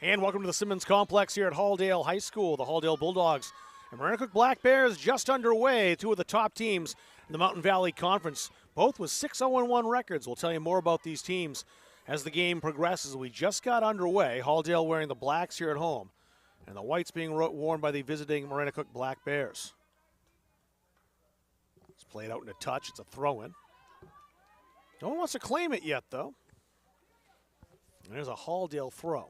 And welcome to the Simmons Complex here at Halldale High School. The Halldale Bulldogs and Marinacook Black Bears just underway. Two of the top teams in the Mountain Valley Conference, both with 6-0-1 records. We'll tell you more about these teams as the game progresses. We just got underway. Halldale wearing the blacks here at home, and the whites being worn by the visiting Marinacook Black Bears. It's played out in a touch. It's a throw-in. No one wants to claim it yet, though. And there's a Halldale throw.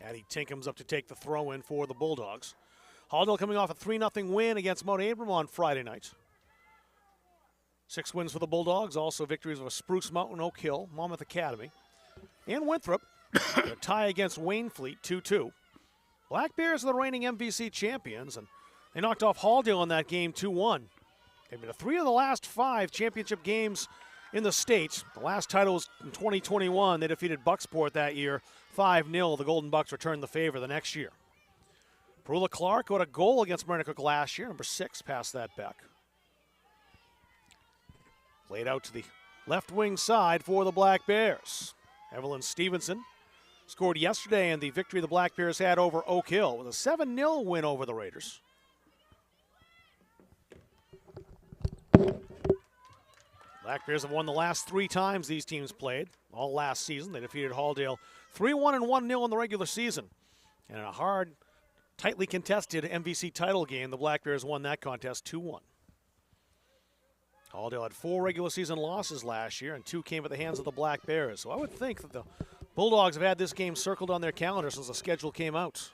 Addie Tinkham's up to take the throw-in for the Bulldogs. Halldale coming off a 3-0 win against Mount Abram on Friday night. 6 wins for the Bulldogs, also victories over Spruce Mountain, Oak Hill, Monmouth Academy, and Winthrop. A tie against Waynfleet, 2-2. Black Bears are the reigning MVC champions, and they knocked off Halldale in that game 2-1. They've been to 3 of the last 5 championship games in the state. The last title was in 2021. They defeated Bucksport that year 5-0. The Golden Bucks returned the favor the next year. Perula Clark got a goal against Marinacook last year. Number 6 passed that back. Played out to the left wing side for the Black Bears. Evelyn Stevenson scored yesterday in the victory the Black Bears had over Oak Hill with a 7-0 win over the Raiders. Black Bears have won the last 3 times these teams played, all last season. They defeated Halldale 3-1 and 1-0 in the regular season. And in a hard, tightly contested MVC title game, the Black Bears won that contest 2-1. Halldale had 4 regular season losses last year, and 2 came at the hands of the Black Bears. So I would think that the Bulldogs have had this game circled on their calendar since the schedule came out.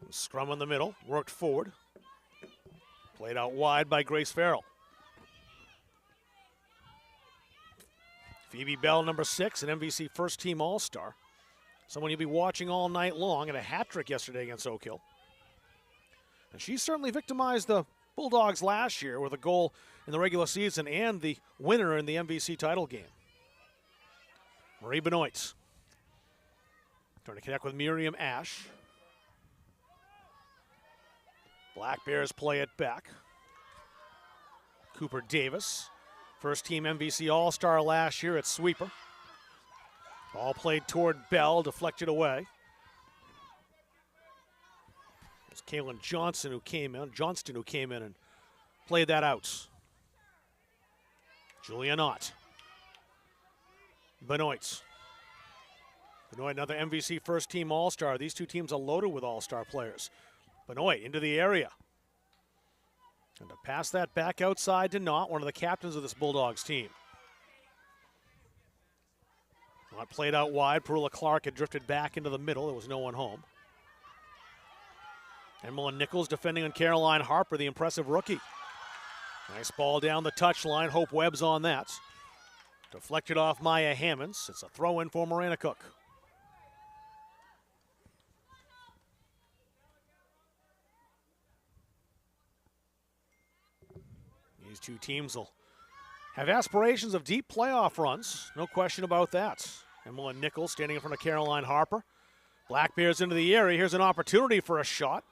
Scrum in the middle, worked forward. Played out wide by Grace Farrell. Phoebe Bell, number 6, an MVC first-team All-Star. Someone you'll be watching all night long, and a hat trick yesterday against Oak Hill. And she certainly victimized the Bulldogs last year with a goal in the regular season and the winner in the MVC title game. Marie Benoit trying to connect with Miriam Ash. Black Bears play it back. Cooper Davis, first-team MVC All-Star last year at sweeper. Ball played toward Bell, deflected away. It's Kaylin Johnston who came in and played that out. Julia Knott. Benoit. Benoit, another MVC first-team All-Star. These two teams are loaded with All-Star players. Benoit into the area. And to pass that back outside to Knott, one of the captains of this Bulldogs team. Knott played out wide. Perula Clark had drifted back into the middle. There was no one home. Emma Nichols defending on Caroline Harper, the impressive rookie. Nice ball down the touchline. Hope Webb's on that. Deflected off Maya Hammonds. It's a throw-in for Marinacook. These two teams will have aspirations of deep playoff runs. No question about that. Emma Nichols standing in front of Caroline Harper. Black Bears into the area. Here's an opportunity for a shot.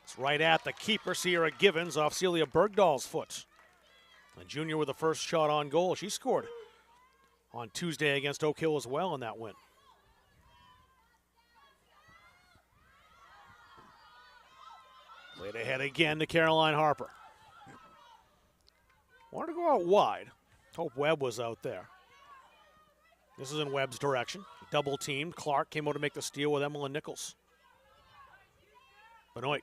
It's right at the keeper, Sierra Givens, off Celia Bergdahl's foot. A junior with the first shot on goal. She scored on Tuesday against Oak Hill as well in that win. Played ahead again to Caroline Harper. Wanted to go out wide. Hope Webb was out there. This is in Webb's direction. Double teamed. Clark came out to make the steal with Emma Nichols. Benoit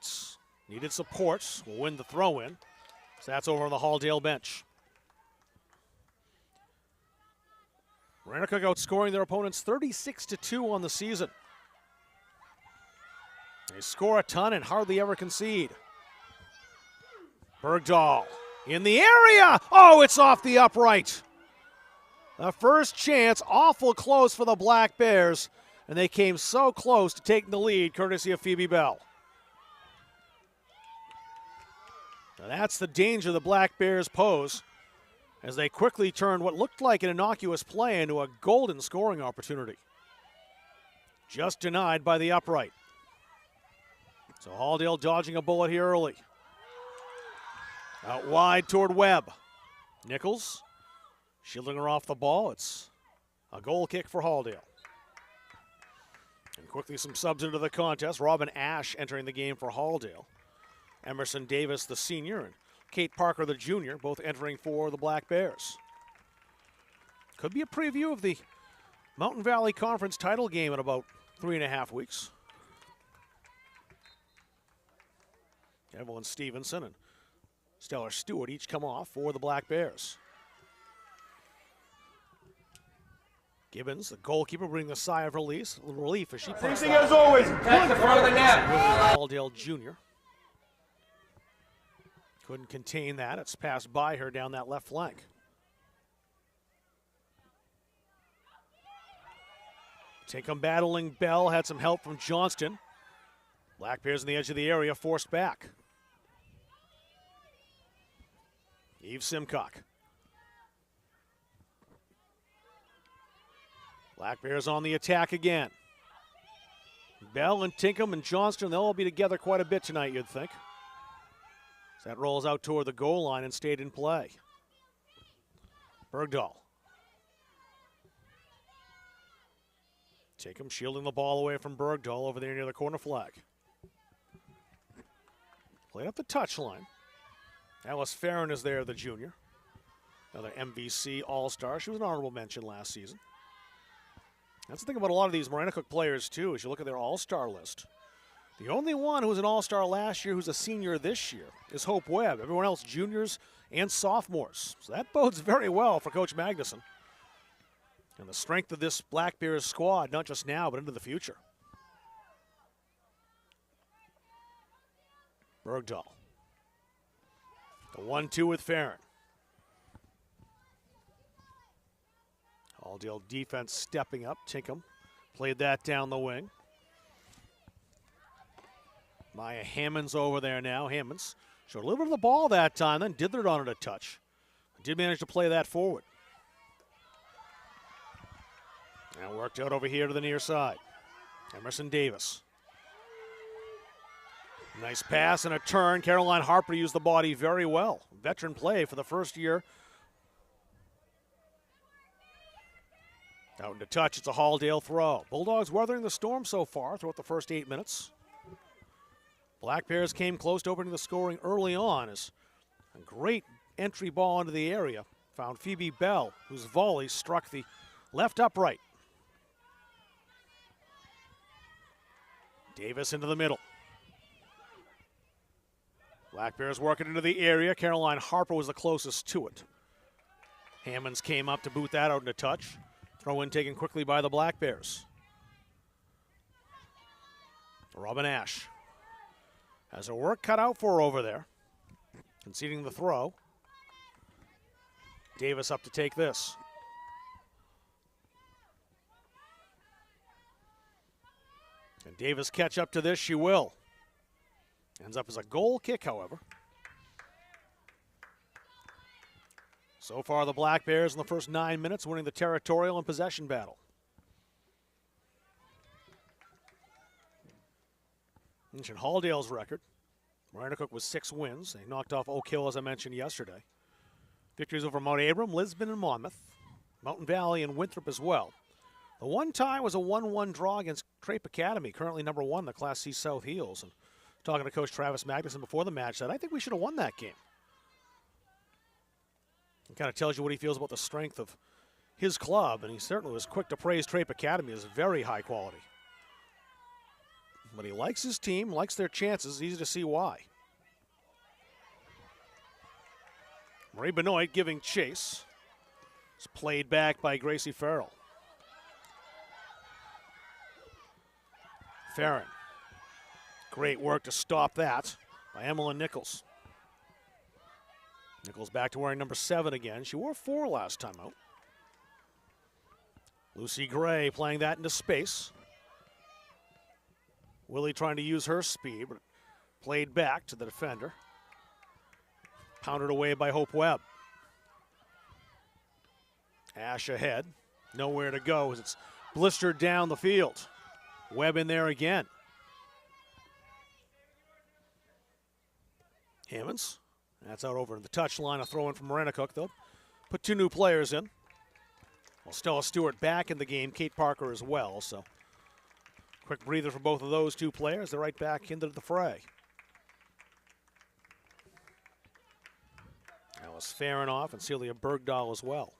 needed supports. Will win the throw-in. So that's over on the Halldale bench. Marinacook outscoring their opponents 36-2 on the season. They score a ton and hardly ever concede. Bergdahl in the area. Oh, it's off the upright. The first chance, awful close for the Black Bears, and they came so close to taking the lead, courtesy of Phoebe Bell. Now that's the danger the Black Bears pose as they quickly turned what looked like an innocuous play into a golden scoring opportunity. Just denied by the upright. So Halldale dodging a bullet here early. Out wide toward Webb. Nichols. Shielding her off the ball. It's a goal kick for Halldale. And quickly some subs into the contest. Robin Ash entering the game for Halldale. Emerson Davis, the senior, and Kate Parker, the junior, both entering for the Black Bears. Could be a preview of the Mountain Valley Conference title game in about 3.5 weeks. Evelyn Stevenson and Stellar Stewart each come off for the Black Bears. Gibbons, the goalkeeper, bringing a sigh of relief as she presses. Same thing as always. Attack the front of the net. Halldale Jr. Couldn't contain that. It's passed by her down that left flank. Tinkham battling Bell, had some help from Johnston. Black Bears on the edge of the area, forced back. Eve Simcock. Black Bears on the attack again. Bell and Tinkham and Johnston, they'll all be together quite a bit tonight, you'd think. As that rolls out toward the goal line and stayed in play. Bergdahl. Tinkham shielding the ball away from Bergdahl over there near the corner flag. Played up the touchline. Alice Farron is there, the junior. Another MVC All-Star. She was an honorable mention last season. That's the thing about a lot of these Maranacook players, too, as you look at their All-Star list. The only one who was an All-Star last year who's a senior this year is Hope Webb. Everyone else juniors and sophomores. So that bodes very well for Coach Magnuson. And the strength of this Black Bears squad, not just now, but into the future. Bergdahl. The 1-2 with Farron. Halldale defense stepping up. Tinkham played that down the wing. Maya Hammonds over there now. Hammonds showed a little bit of the ball that time, then dithered on it a touch. Did manage to play that forward. Now worked out over here to the near side. Emerson Davis. Nice pass and a turn. Caroline Harper used the body very well. Veteran play for the first year. Out into touch, it's a Halldale throw. Bulldogs weathering the storm so far throughout the first 8 minutes. Black Bears came close to opening the scoring early on as a great entry ball into the area found Phoebe Bell, whose volley struck the left upright. Davis into the middle. Black Bears working into the area. Caroline Harper was the closest to it. Hammonds came up to boot that out into touch. Throw in taken quickly by the Black Bears. Robin Ash has her work cut out for her over there. Conceding the throw. Davis up to take this. And Davis catch up to this, she will. Ends up as a goal kick, however. So far, the Black Bears in the first 9 minutes winning the territorial and possession battle. Mentioned Halldale's record. Maranacook was 6 wins. They knocked off Oak Hill, as I mentioned yesterday. Victories over Mount Abram, Lisbon, and Monmouth. Mountain Valley and Winthrop as well. The one tie was a 1-1 draw against Crape Academy, currently number 1 in the Class C South Heels. And talking to Coach Travis Magnuson before the match, said, I think we should have won that game. It kind of tells you what he feels about the strength of his club, and he certainly was quick to praise Trape Academy as very high quality. But he likes his team, likes their chances. Easy to see why. Marie Benoit giving chase. It's played back by Gracie Farrell. Farron. Great work to stop that by Emmeline Nichols. Nichols back to wearing number 7 again. She wore 4 last time out. Lucy Gray playing that into space. Willie trying to use her speed, but played back to the defender. Pounded away by Hope Webb. Ash ahead. Nowhere to go as it's blistered down the field. Webb in there again. Hammonds. That's out over the touchline. A throw in from Maranacook. They'll put 2 new players in. Well, Stella Stewart back in the game, Kate Parker as well, so quick breather for both of those two players. They're right back into the fray. Alice Farinoff and Celia Bergdahl as well.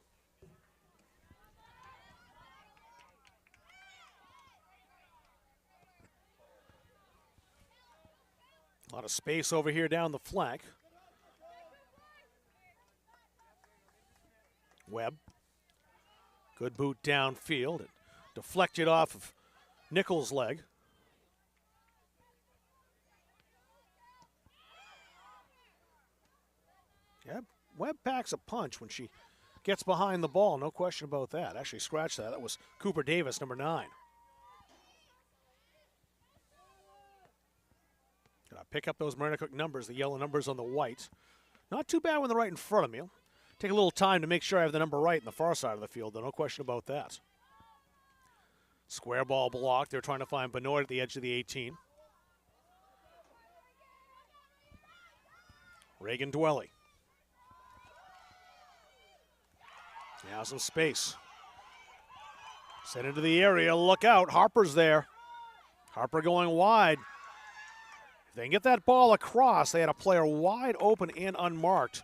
A lot of space over here down the flank. Webb. Good boot downfield. It deflected off of Nichols' leg. Yeah, Webb packs a punch when she gets behind the ball. No question about that. Actually, scratch that. That was Cooper Davis, number 9. Gotta pick up those Marina Cook numbers, the yellow numbers on the white. Not too bad when they're right in front of me. Take a little time to make sure I have the number right in the far side of the field, though. No question about that. Square ball blocked. They're trying to find Benoit at the edge of the 18. Reagan Dwelly. Now some space. Sent into the area. Look out. Harper's there. Harper going wide. If they can get that ball across, they had a player wide open and unmarked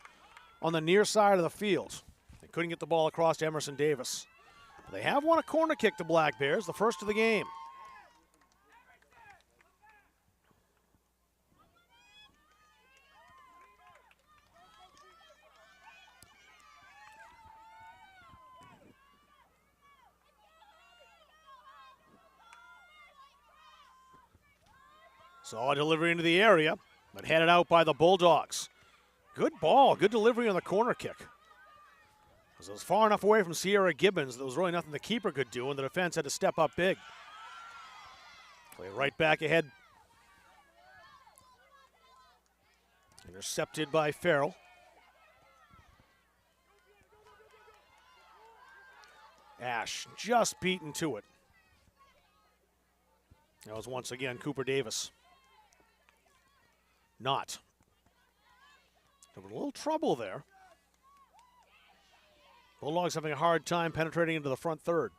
on the near side of the field. They couldn't get the ball across to Emerson Davis. They have won a corner kick, the Black Bears, the first of the game. Solid delivery into the area, but headed out by the Bulldogs. Good ball, good delivery on the corner kick. It was far enough away from Sierra Gibbons, there was really nothing the keeper could do, and the defense had to step up big. Play right back ahead. Intercepted by Farrell. Ash just beaten to it. That was once again Cooper Davis. Not. There was a little trouble there. Bulldogs having a hard time penetrating into the front third.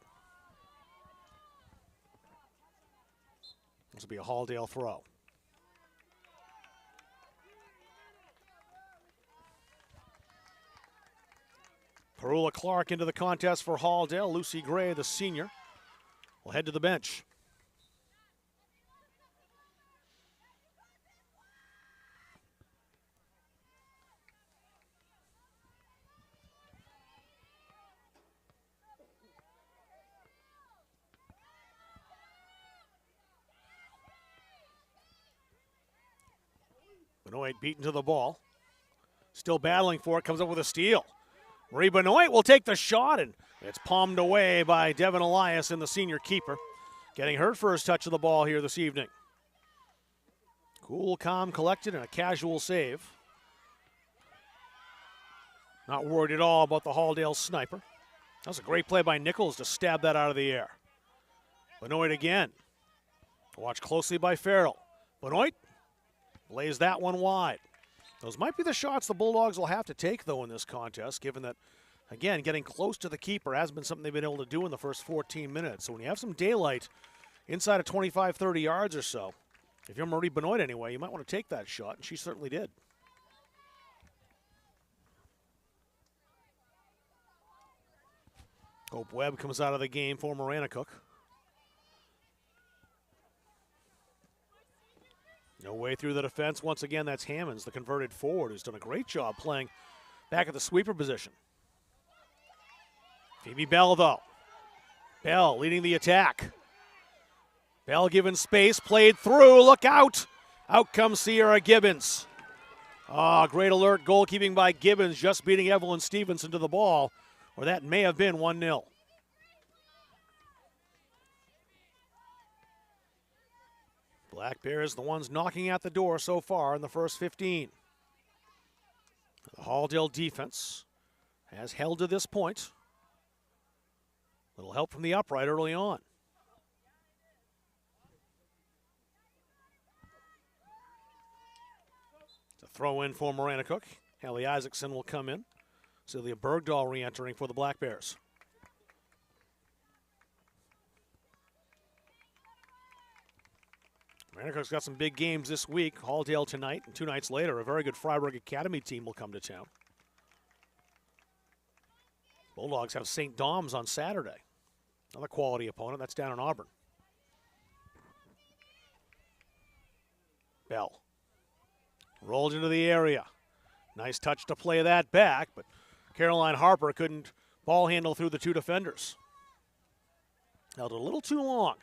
This will be a Halldale throw. Perula Clark into the contest for Halldale. Lucy Gray, the senior, will head to the bench. Benoit beaten to the ball. Still battling for it, comes up with a steal. Marie Benoit will take the shot, and it's palmed away by Devin Elias and the senior keeper, getting her first touch of the ball here this evening. Cool, calm, collected, and a casual save. Not worried at all about the Halldale sniper. That was a great play by Nichols to stab that out of the air. Benoit again. Watched closely by Farrell. Benoit lays that one wide. Those might be the shots the Bulldogs will have to take, though, in this contest, given that, again, getting close to the keeper hasn't been something they've been able to do in the first 14 minutes. So when you have some daylight inside of 25, 30 yards or so, if you're Marie Benoit anyway, you might want to take that shot, and she certainly did. Hope Webb comes out of the game for Marina Cook. No way through the defense. Once again, that's Hammonds, the converted forward, who's done a great job playing back at the sweeper position. Phoebe Bell, though. Bell leading the attack. Bell given space, played through, look out. Out comes Sierra Gibbons. Great alert, goalkeeping by Gibbons, just beating Evelyn Stevenson to the ball, or that may have been 1-0. Black Bears, the ones knocking at the door so far in the first 15. The Halldale defense has held to this point. Little help from the upright early on. It's a throw in for Marina Cook. Hallie Isaacson will come in. Celia Bergdahl re-entering for the Black Bears. Marinicook's got some big games this week. Halldale tonight, and 2 nights later, a very good Freiburg Academy team will come to town. Bulldogs have St. Dom's on Saturday. Another quality opponent. That's down in Auburn. Bell. Rolled into the area. Nice touch to play that back, but Caroline Harper couldn't ball handle through the 2 defenders. Held it a little too long.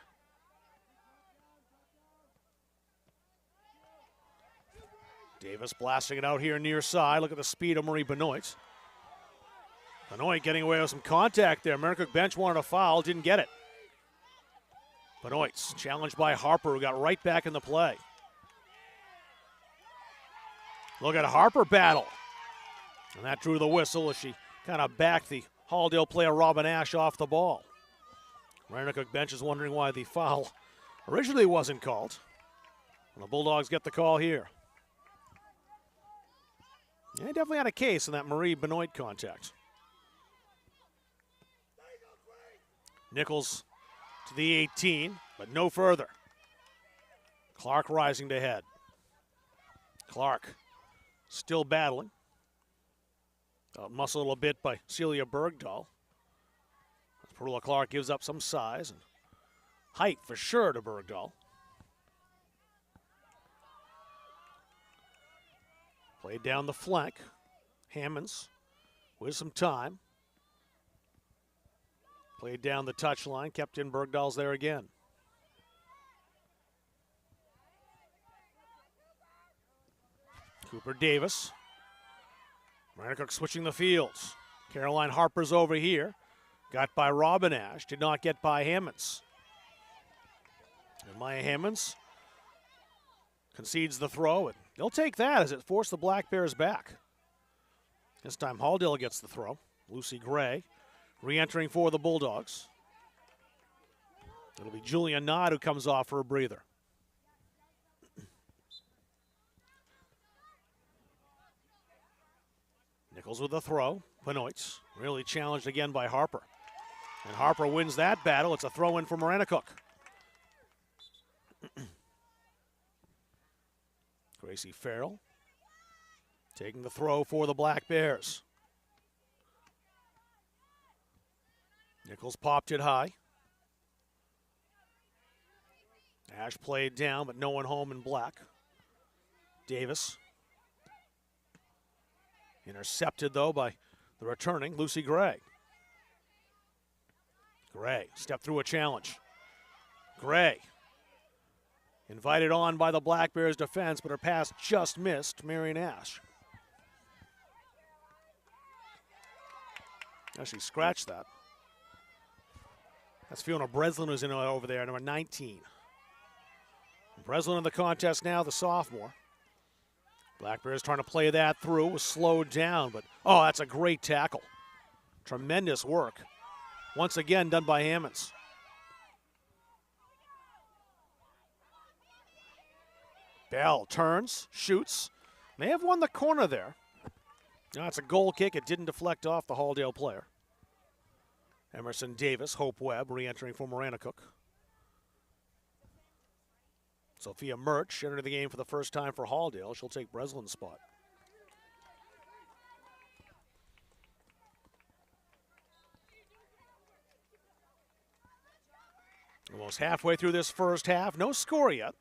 Davis blasting it out here near side. Look at the speed of Marie Benoit. Benoit getting away with some contact there. Marinicook bench wanted a foul, didn't get it. Benoit's challenged by Harper, who got right back in the play. Look at Harper battle. And that drew the whistle as she kind of backed the Halldale player Robin Ash off the ball. Marinicook bench is wondering why the foul originally wasn't called. And the Bulldogs get the call here. Yeah, he definitely had a case in that Marie Benoit contact. Nichols to the 18, but no further. Clark rising to head. Clark still battling. Muscled a bit by Celia Bergdahl. Perula Clark gives up some size and height for sure to Bergdahl. Played down the flank. Hammonds with some time. Played down the touchline, kept in Bergdahl's there again. Cooper Davis. Marinicook switching the fields. Caroline Harper's over here. Got by Robin Ash, did not get by Hammonds. And Maya Hammonds concedes the throw, and they'll take that as it forced the Black Bears back. This time Halldale gets the throw. Lucy Gray re-entering for the Bulldogs. It'll be Julia Nod who comes off for a breather. Nichols with the throw. Benoit really challenged again by Harper. And Harper wins that battle. It's a throw-in for Marinicook. Gracie Farrell taking the throw for the Black Bears. Nichols popped it high. Ash played down, but no one home in black. Davis. Intercepted, though, by the returning Lucy Gray. Gray stepped through a challenge. Gray invited on by the Black Bears defense, but her pass just missed Marion Ash. Actually scratched that. That's Fiona Breslin who's in over there, number 19. Breslin in the contest now, the sophomore. Black Bears trying to play that through, was slowed down, but oh, that's a great tackle. Tremendous work. Once again done by Hammonds. Bell turns, shoots. May have won the corner there. No, it's a goal kick. It didn't deflect off the Halldale player. Emerson Davis, Hope Webb, re-entering for Marinicook. Sophia Murch entered the game for the first time for Halldale. She'll take Breslin's spot. Almost halfway through this first half. No score yet.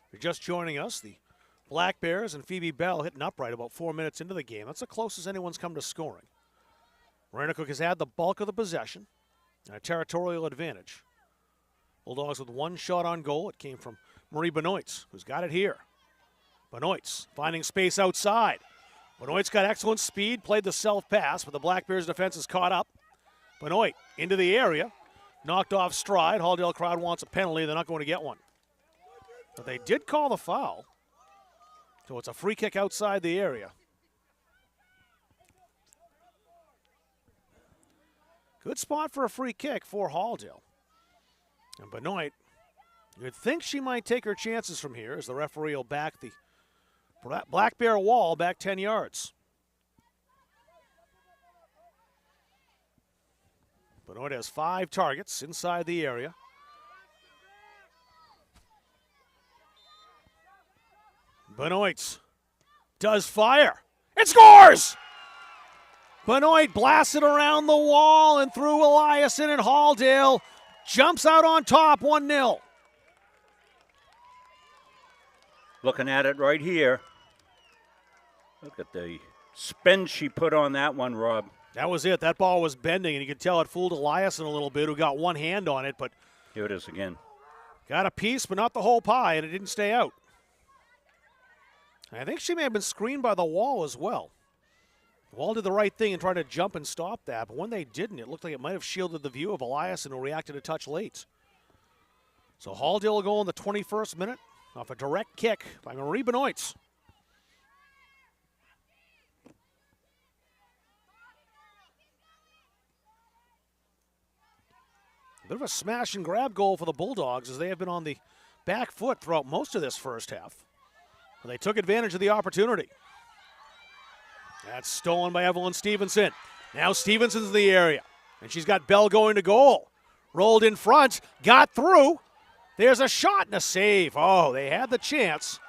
If you're just joining us, the Black Bears and Phoebe Bell hitting upright about 4 minutes into the game. That's the closest anyone's come to scoring. Marinicook has had the bulk of the possession and a territorial advantage. Bulldogs with one shot on goal. It came from Marie Benoit, who's got it here. Benoit finding space outside. Benoit's got excellent speed, played the self-pass, but the Black Bears defense is caught up. Benoit into the area, knocked off stride. Halldale crowd wants a penalty. They're not going to get one. But they did call the foul. So it's a free kick outside the area. Good spot for a free kick for Halldale. And Benoit, you'd think she might take her chances from here as the referee will back the Black Bear wall back 10 yards. Benoit has 5 targets inside the area. Benoit does fire. It scores! Benoit blasted around the wall and through Eliasson, and Halldale jumps out on top, 1-0. Looking at it right here. Look at the spin she put on that one, Rob. That was it. That ball was bending, and you could tell it fooled Eliasson a little bit, who got one hand on it, but Here it is again. got a piece, but not the whole pie, and it didn't stay out. I think she may have been screened by the wall as well. The wall did the right thing and tried to jump and stop that, but when they didn't, it looked like it might have shielded the view of Eliasson, who reacted a touch late. So Halldale will go in the 21st minute off a direct kick by Marie Benoit. A bit of a smash and grab goal for the Bulldogs, as they have been on the back foot throughout most of this first half. And they took advantage of the opportunity. That's stolen by Evelyn Stevenson. Now Stevenson's in the area, and she's got Bell going to goal. Rolled in front, got through. There's a shot and a save. Oh, they had the chance.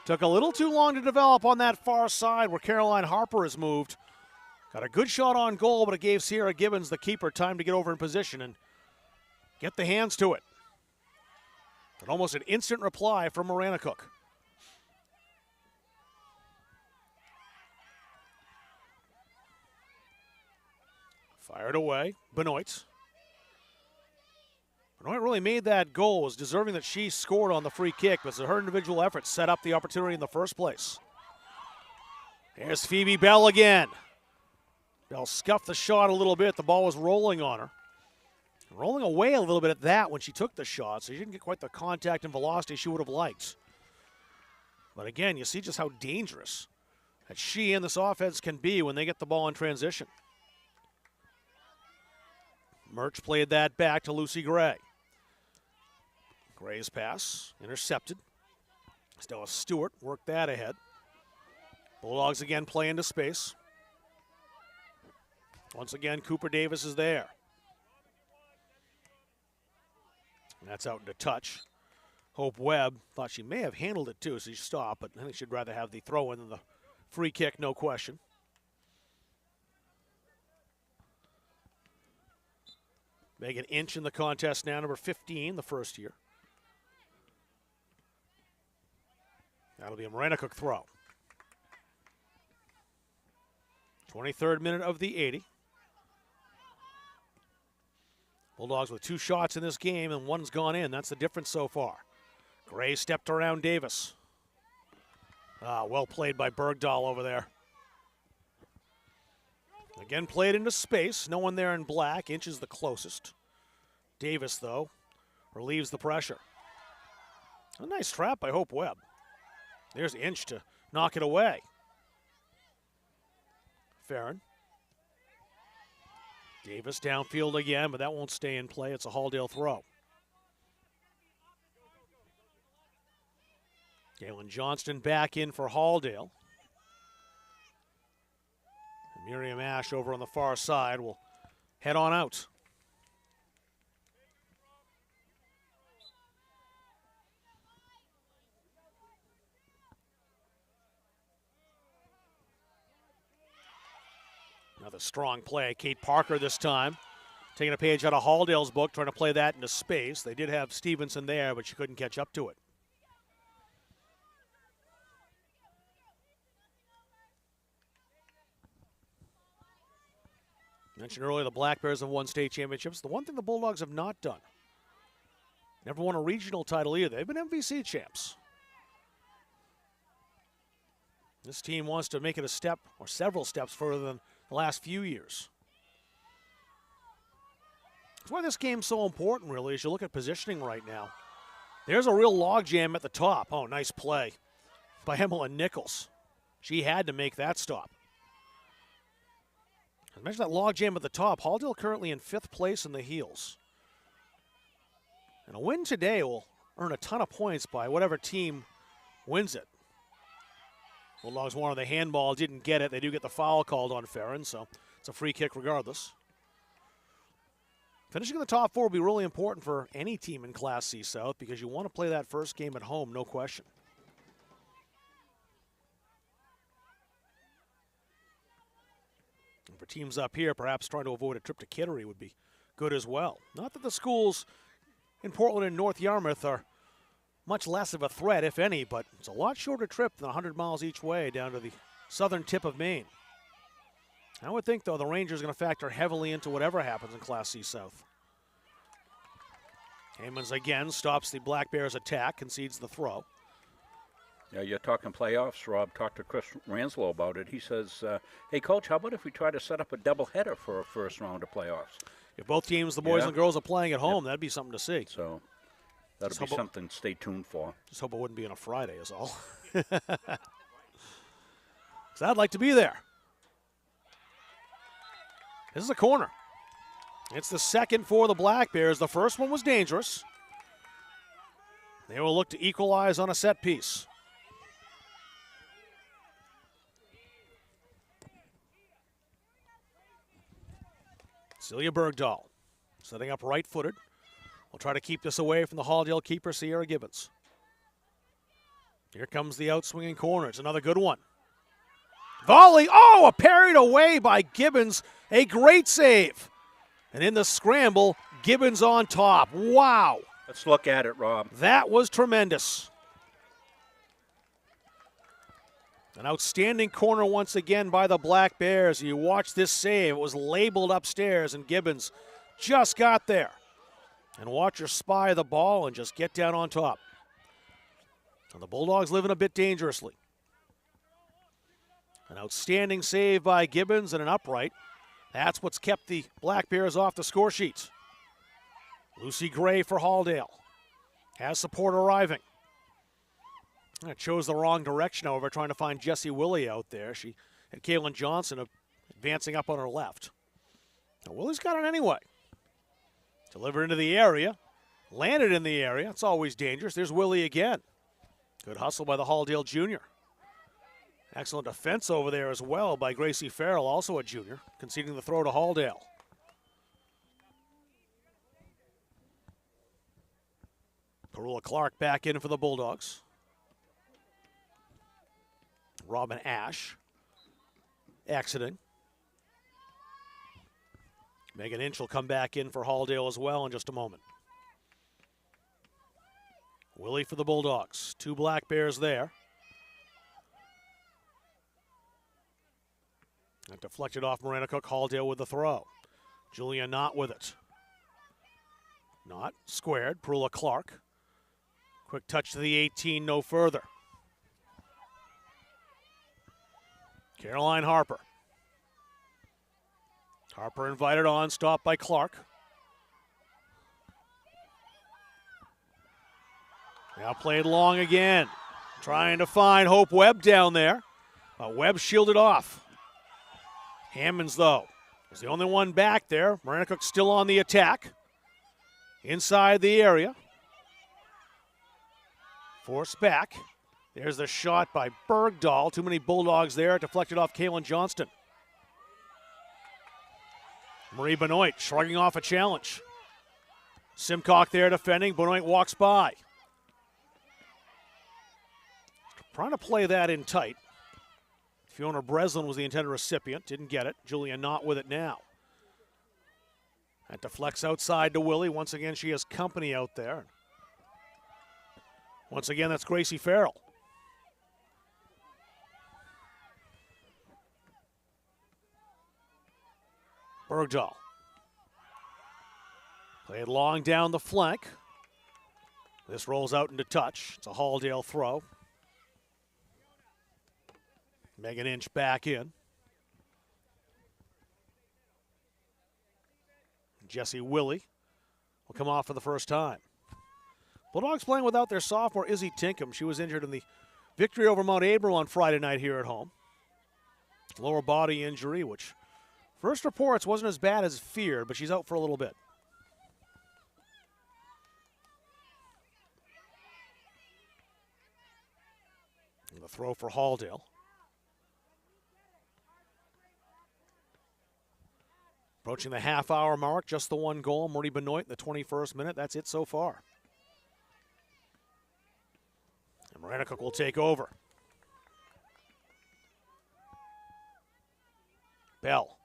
Took a little too long to develop on that far side where Caroline Harper has moved. Got a good shot on goal, but it gave Sierra Gibbons, the keeper, time to get over in position and get the hands to it. But almost an instant reply from Miranda Cook. Fired away, Benoit. Benoit really made that goal, was deserving that she scored on the free kick, but her individual effort set up the opportunity in the first place. Here's Phoebe Bell again. Bell scuffed the shot a little bit. The ball was rolling on her. Rolling away a little bit at that when she took the shot, so she didn't get quite the contact and velocity she would have liked. But again, you see just how dangerous that she and this offense can be when they get the ball in transition. Murch played that back to Lucy Gray. Gray's pass intercepted. Stella Stewart worked that ahead. Bulldogs again play into space. Once again, Cooper Davis is there. And that's out into touch. Hope Webb thought she may have handled it too, so she stopped, but I think she'd rather have the throw in than the free kick, no question. Megan Inch in the contest now, number 15, the first year. That'll be a Miranda Cook throw. 23rd minute of the 80. Bulldogs with 2 shots in this game, and one's gone in. That's the difference so far. Gray stepped around Davis. Well played by Bergdahl over there. Again, played into space. No one there in black. Inch is the closest. Davis, though, relieves the pressure. A nice trap by Hope Webb. There's Inch to knock it away. Farron. Davis downfield again, but that won't stay in play. It's a Halldale throw. Galen Johnston back in for Halldale. Miriam Ash over on the far side will head on out. Another strong play. Kate Parker this time. Taking a page out of Halldale's book, trying to play that into space. They did have Stevenson there, but she couldn't catch up to it. Mentioned earlier the Black Bears have won state championships. The one thing the Bulldogs have not done, never won a regional title either. They've been MVC champs. This team wants to make it a step or several steps further than the last few years. That's why this game's so important, really, as you look at positioning right now. There's a real logjam at the top. Oh, nice play by Emma Nichols. She had to make that stop. I mentioned that logjam at the top. Halldale currently in 5th place in the heels. And a win today will earn a ton of points by whatever team wins it. Bulldogs wanted the handball, didn't get it. They do get the foul called on Farron, so it's a free kick regardless. Finishing in the top 4 will be really important for any team in Class C South because you want to play that first game at home, no question. teams up here, perhaps trying to avoid a trip to Kittery would be good as well. Not that the schools in Portland and North Yarmouth are much less of a threat, if any, but it's a lot shorter trip than 100 miles each way down to the southern tip of Maine. I would think, though, the Rangers are going to factor heavily into whatever happens in Class C South. Hammonds again stops the Black Bears' attack, concedes the throw. Yeah, you're talking playoffs, Rob. Talked to Chris Ranslow about it. He says, hey, Coach, how about if we try to set up a doubleheader for a first round of playoffs? If both teams, the boys and girls, are playing at home, that'd be something to see. So that'll be something to stay tuned for. Just hope it wouldn't be on a Friday is all. So I'd like to be there. This is a corner. It's the second for the Black Bears. The first one was dangerous. They will look to equalize on a set piece. Celia Bergdahl setting up right-footed. We'll try to keep this away from the Halldale keeper, Sierra Gibbons. Here comes the outswinging corner. It's another good one. Volley. Oh, parried away by Gibbons. A great save. And in the scramble, Gibbons on top. Wow. Let's look at it, Rob. That was tremendous. An outstanding corner once again by the Black Bears. You watch this save. It was labeled upstairs, and Gibbons just got there. And watch her spy the ball and just get down on top. And the Bulldogs living a bit dangerously. An outstanding save by Gibbons and an upright. That's what's kept the Black Bears off the score sheet. Lucy Gray for Halldale. Has support arriving. It chose the wrong direction, however, trying to find Jessie Willie out there. She had Kaylin Johnson advancing up on her left. Now, Willie's got it anyway. Delivered into the area. Landed in the area. It's always dangerous. There's Willie again. Good hustle by the Halldale junior. Excellent defense over there as well by Gracie Farrell, also a junior, conceding the throw to Halldale. Perula Clark back in for the Bulldogs. Robin Ash exiting. Megan Inch will come back in for Halldale as well in just a moment. Willie for the Bulldogs. Two Black Bears there. And deflected off Miranda Cook. Halldale with the throw. Julia Knott with it. Knott squared. Perula Clark. Quick touch to the 18, no further. Caroline Harper. Harper invited on, stopped by Clark. Now played long again. Trying to find Hope Webb down there. But Webb shielded off. Hammonds, though, is the only one back there. Miranda Cook still on the attack. Inside the area. Forced back. There's the shot by Bergdahl. Too many Bulldogs there. Deflected off Kaylin Johnston. Marie Benoit shrugging off a challenge. Simcock there defending. Benoit walks by. Trying to play that in tight. Fiona Breslin was the intended recipient. Didn't get it. Julia Knott with it now. That deflects outside to Willie. Once again, she has company out there. Once again, that's Gracie Farrell. Bergdahl. Played long down the flank. This rolls out into touch. It's a Halldale throw. Megan Inch back in. Jessie Willie will come off for the first time. Bulldogs playing without their sophomore Izzy Tinkham. She was injured in the victory over Mount Abram on Friday night here at home. Lower body injury, which first reports wasn't as bad as feared, but she's out for a little bit. And the throw for Halldale. Approaching the half-hour mark, just the one goal. Marie Benoit in the 21st minute. That's it so far. And Miranda Cook will take over. Bell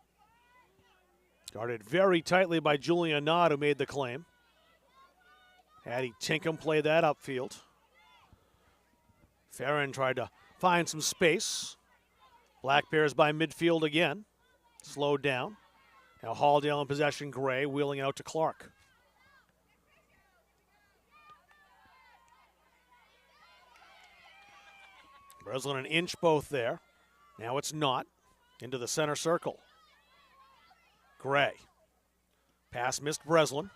Guarded very tightly by Julia Knott, who made the claim. Addie Tinkham played that upfield. Farron tried to find some space. Black Bears by midfield again. Slowed down. Now Halldale in possession, Gray wheeling out to Clark. Breslin an inch both there. Now it's not. Into the center circle. Gray. Pass missed Breslin.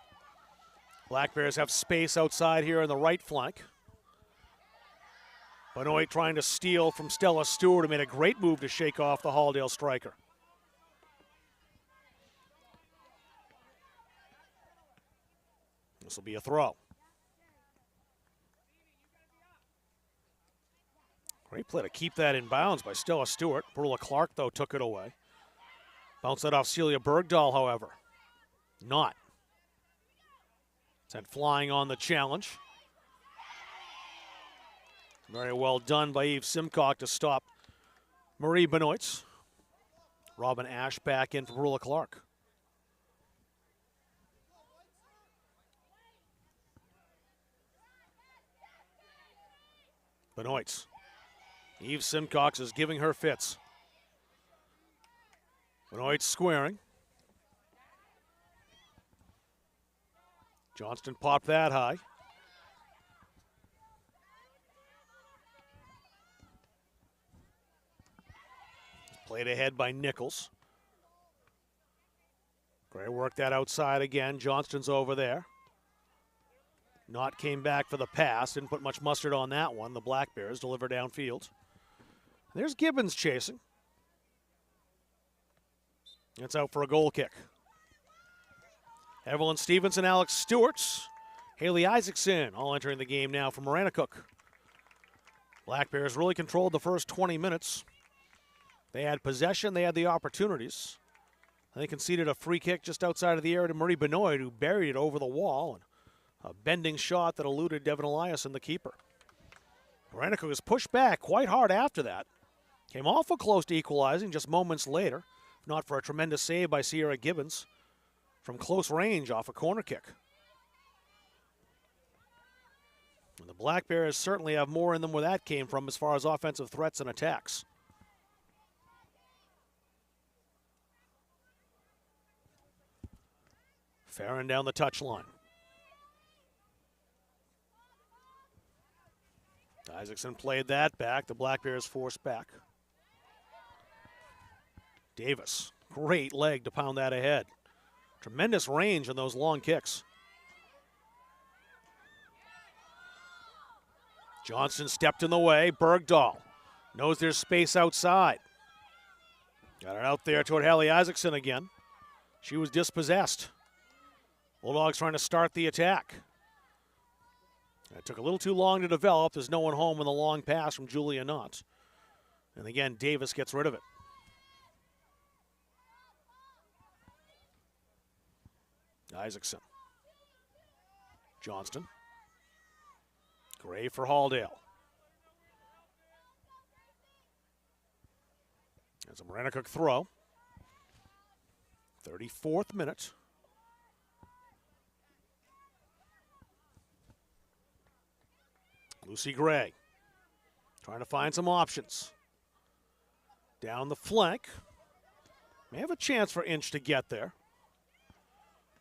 Black Bears have space outside here on the right flank. Benoit trying to steal from Stella Stewart, who made a great move to shake off the Halldale striker. This will be a throw. Great play to keep that in bounds by Stella Stewart. Brula Clark, though, took it away. Bounced that off Celia Bergdahl, however. Not. Sent flying on the challenge. Very well done by Eve Simcock to stop Marie Benoit. Robin Ash back in for Brula Clark. Benoit. Eve Simcox is giving her fits. Benoit squaring. Johnston popped that high. Played ahead by Nichols. Gray worked that outside again. Johnston's over there. Knott came back for the pass. Didn't put much mustard on that one. The Black Bears deliver downfield. There's Gibbons chasing. It's out for a goal kick. Evelyn Stevenson, Alex Stewart, Haley Isaacson all entering the game now for Maranacook. Black Bears really controlled the first 20 minutes. They had possession, they had the opportunities. They conceded a free kick just outside of the area to Marie Benoit, who buried it over the wall. And a bending shot that eluded Devin Elias and the keeper. Maranacook was pushed back quite hard after that. Came awful close to equalizing just moments later, if not for a tremendous save by Sierra Gibbons from close range off a corner kick. And the Black Bears certainly have more in them where that came from as far as offensive threats and attacks. Farron down the touchline. Isaacson played that back. The Black Bears forced back. Davis, great leg to pound that ahead. Tremendous range on those long kicks. Johnson stepped in the way. Bergdahl knows there's space outside. Got it out there toward Hallie Isaacson again. She was dispossessed. Bulldogs trying to start the attack. It took a little too long to develop. There's no one home in the long pass from Julia Knott. And again, Davis gets rid of it. Isaacson. Johnston. Gray for Halldale. There's a Maranacook throw. 34th minute. Lucy Gray trying to find some options. Down the flank. May have a chance for Inch to get there.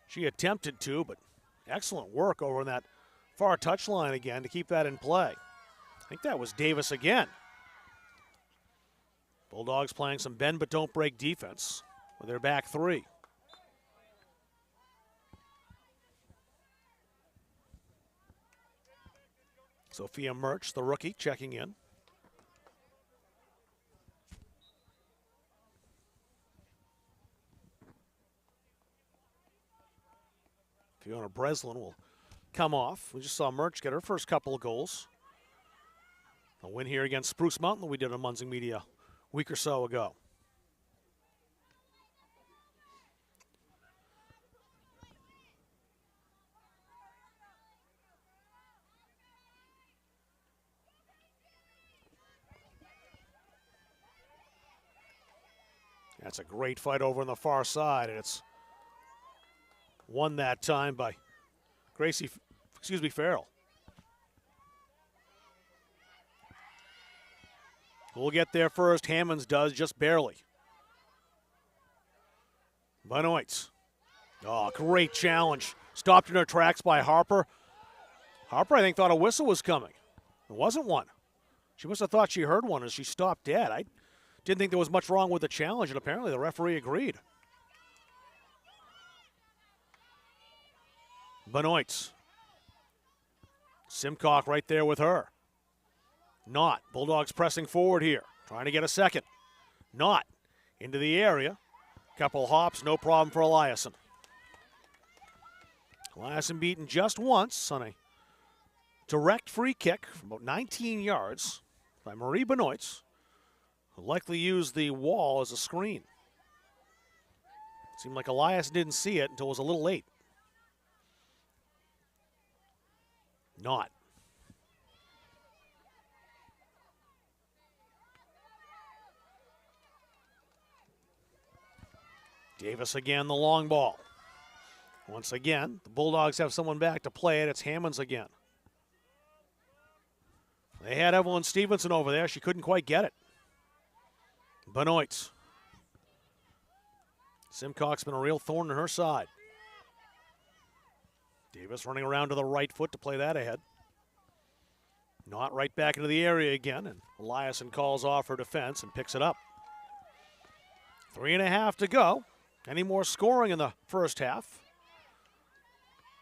She attempted to, but excellent work over on that far touchline again to keep that in play. I think that was Davis again. Bulldogs playing some bend but don't break defense with their back three. Sophia Murch, the rookie, checking in. Fiona Breslin will come off. We just saw Murch get her first couple of goals. A win here against Spruce Mountain that we did on Munzing Media a week or so ago. That's a great fight over on the far side, and it's Won that time by Farrell. We'll get there first. Hammonds does, just barely. Benoit. Oh, great challenge. Stopped in her tracks by Harper. Harper, I think, thought a whistle was coming. There wasn't one. She must have thought she heard one as she stopped dead. I didn't think there was much wrong with the challenge, and apparently the referee agreed. Benoit. Simcock right there with her. Not. Bulldogs pressing forward here. Trying to get a second. Not. Into the area. Couple hops, no problem for Eliason. Eliason beaten just once on a direct free kick from about 19 yards by Marie Benoit, who likely used the wall as a screen. Seemed like Eliason didn't see it until it was a little late. Not. Davis again, the long ball. Once again, the Bulldogs have someone back to play it. It's Hammonds again. They had Evelyn Stevenson over there. She couldn't quite get it. Benoit. Simcock's been a real thorn in her side. Davis running around to the right foot to play that ahead. Not right back into the area again, and Eliason calls off her defense and picks it up. 3.5 to go. Any more scoring in the first half?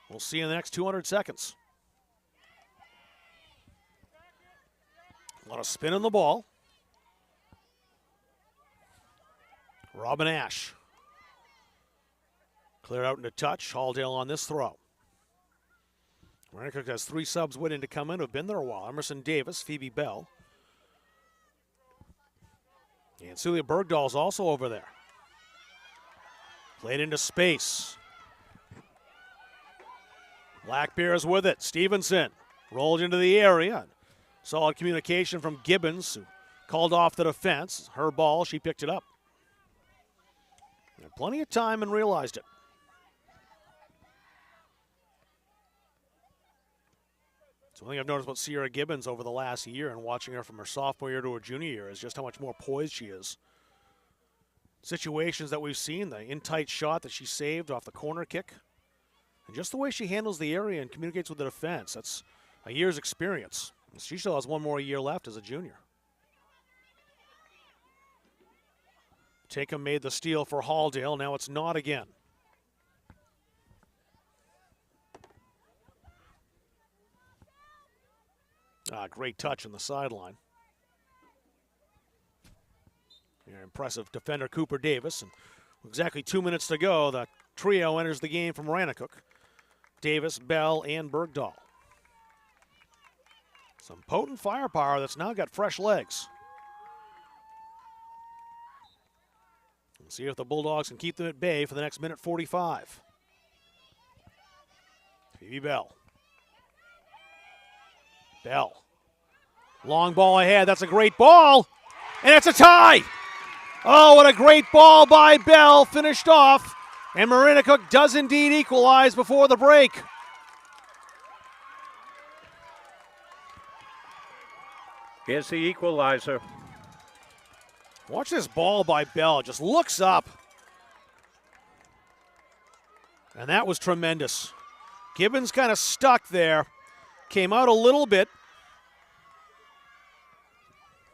We'll see in the next 200 seconds. A lot of spin on the ball. Robin Ash. Cleared out into touch. Halldale on this throw. Rennicook has 3 subs waiting to come in who have been there a while. Emerson Davis, Phoebe Bell. And Celia Bergdahl's also over there. Played into space. Black Bears with it. Stevenson rolled into the area. Solid communication from Gibbons, who called off the defense. Her ball, she picked it up. Had plenty of time and realized it. So one thing I've noticed about Sierra Gibbons over the last year and watching her from her sophomore year to her junior year is just how much more poised she is. Situations that we've seen, the in-tight shot that she saved off the corner kick, and just the way she handles the area and communicates with the defense, that's a year's experience. She still has one more year left as a junior. Takem made the steal for Halldale. Now it's not again. Great touch on the sideline. Impressive defender Cooper Davis. And exactly 2 minutes to go, the trio enters the game from Rannicook. Davis, Bell, and Bergdahl. Some potent firepower that's now got fresh legs. We'll see if the Bulldogs can keep them at bay for the next minute 45. Phoebe Bell. Bell. Long ball ahead. That's a great ball. And it's a tie. Oh, what a great ball by Bell. Finished off. And Marinacook does indeed equalize before the break. Here's the equalizer. Watch this ball by Bell. Just looks up. And that was tremendous. Gibbons kind of stuck there. Came out a little bit.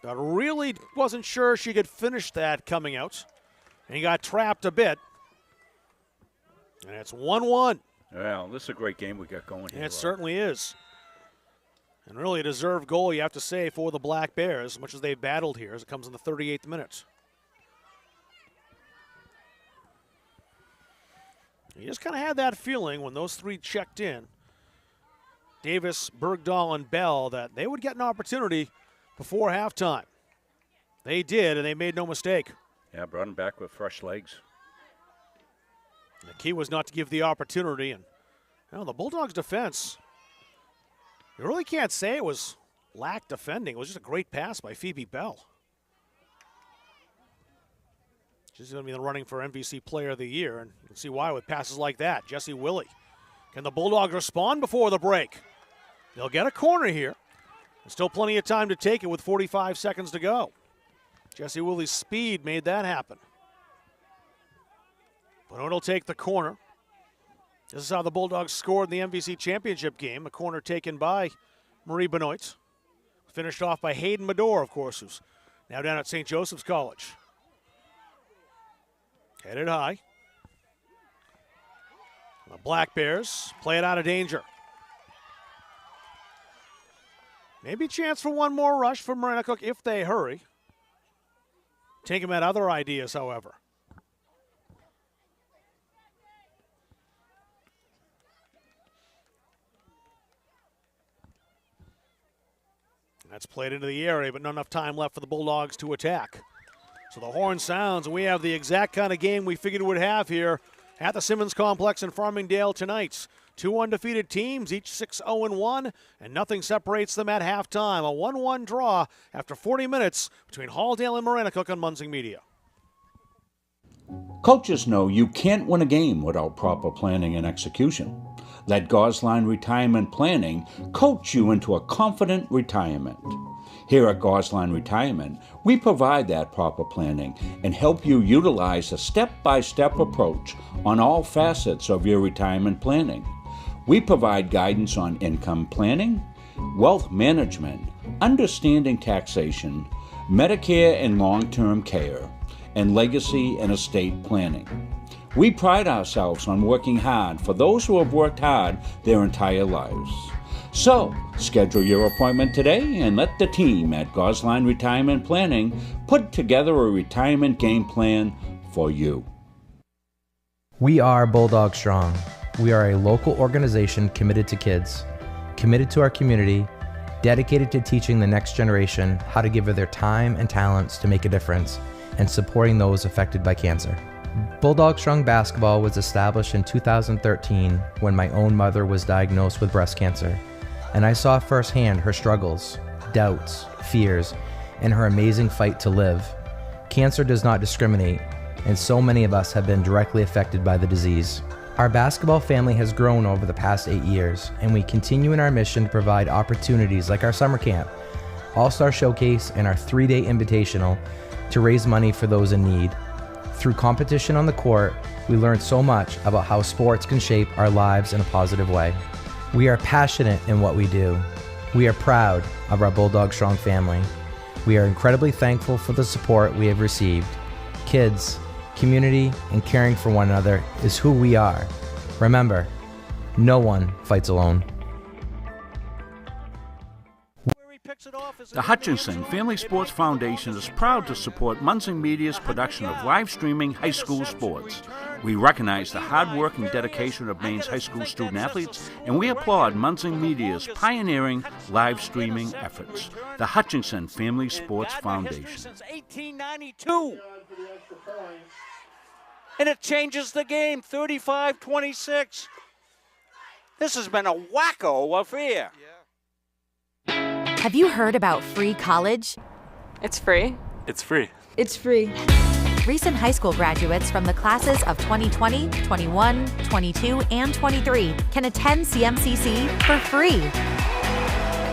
But really wasn't sure she could finish that coming out. And he got trapped a bit. And it's 1-1. Well, this is a great game we got going here. It certainly is. And really a deserved goal, you have to say, for the Black Bears, as much as they've battled here, as it comes in the 38th minute. You just kind of had that feeling when those three checked in, Davis, Bergdahl, and Bell, that they would get an opportunity before halftime. They did, and they made no mistake. Yeah, brought him back with fresh legs. The key was not to give the opportunity, and the Bulldogs' defense, you really can't say it was lack defending. It was just a great pass by Phoebe Bell. She's going to be in the running for MVC Player of the Year, and you can see why with passes like that. Jessie Willie. Can the Bulldogs respond before the break? They'll get a corner here. There's still plenty of time to take it with 45 seconds to go. Jessie Willie's speed made that happen. Benoit will take the corner. This is how the Bulldogs scored in the MVC Championship game. A corner taken by Marie Benoit. Finished off by Hayden Medore, of course, who's now down at St. Joseph's College. Headed high. The Black Bears play it out of danger. Maybe a chance for one more rush for Marina Cook if they hurry. Take him at other ideas, however. That's played into the area, but not enough time left for the Bulldogs to attack. So the horn sounds, and we have the exact kind of game we figured we'd have here at the Simmons Complex in Farmingdale tonight. Two undefeated teams, each 6-0-1, and nothing separates them at halftime. A 1-1 draw after 40 minutes between Halldale and Maranacook on Munsing Media. Coaches know you can't win a game without proper planning and execution. Let Gosline Retirement Planning coach you into a confident retirement. Here at Gosline Retirement, we provide that proper planning and help you utilize a step-by-step approach on all facets of your retirement planning. We provide guidance on income planning, wealth management, understanding taxation, Medicare and long-term care, and legacy and estate planning. We pride ourselves on working hard for those who have worked hard their entire lives. So, schedule your appointment today and let the team at Gosline Retirement Planning put together a retirement game plan for you. We are Bulldog Strong. We are a local organization committed to kids, committed to our community, dedicated to teaching the next generation how to give their time and talents to make a difference, and supporting those affected by cancer. Bulldog Strong Basketball was established in 2013 when my own mother was diagnosed with breast cancer, and I saw firsthand her struggles, doubts, fears, and her amazing fight to live. Cancer does not discriminate, and so many of us have been directly affected by the disease. Our basketball family has grown over the past 8 years, and we continue in our mission to provide opportunities like our summer camp, All-Star Showcase, and our 3-day invitational to raise money for those in need. Through competition on the court, we learned so much about how sports can shape our lives in a positive way. We are passionate in what we do. We are proud of our Bulldog Strong family. We are incredibly thankful for the support we have received. Kids, community, and caring for one another is who we are. Remember, no one fights alone. The Hutchinson Family Sports Foundation is proud to support Munsing Media's production of live streaming high school sports. We recognize the hard work and dedication of Maine's high school student athletes, and we applaud Munsing Media's pioneering live streaming efforts. The Hutchinson Family Sports Foundation. Since 1892. And it changes the game, 35-26. This has been a wacko affair. Have you heard about free college? It's free. It's free. It's free. Recent high school graduates from the classes of 2020, 21, 22, and 23 can attend CMCC for free.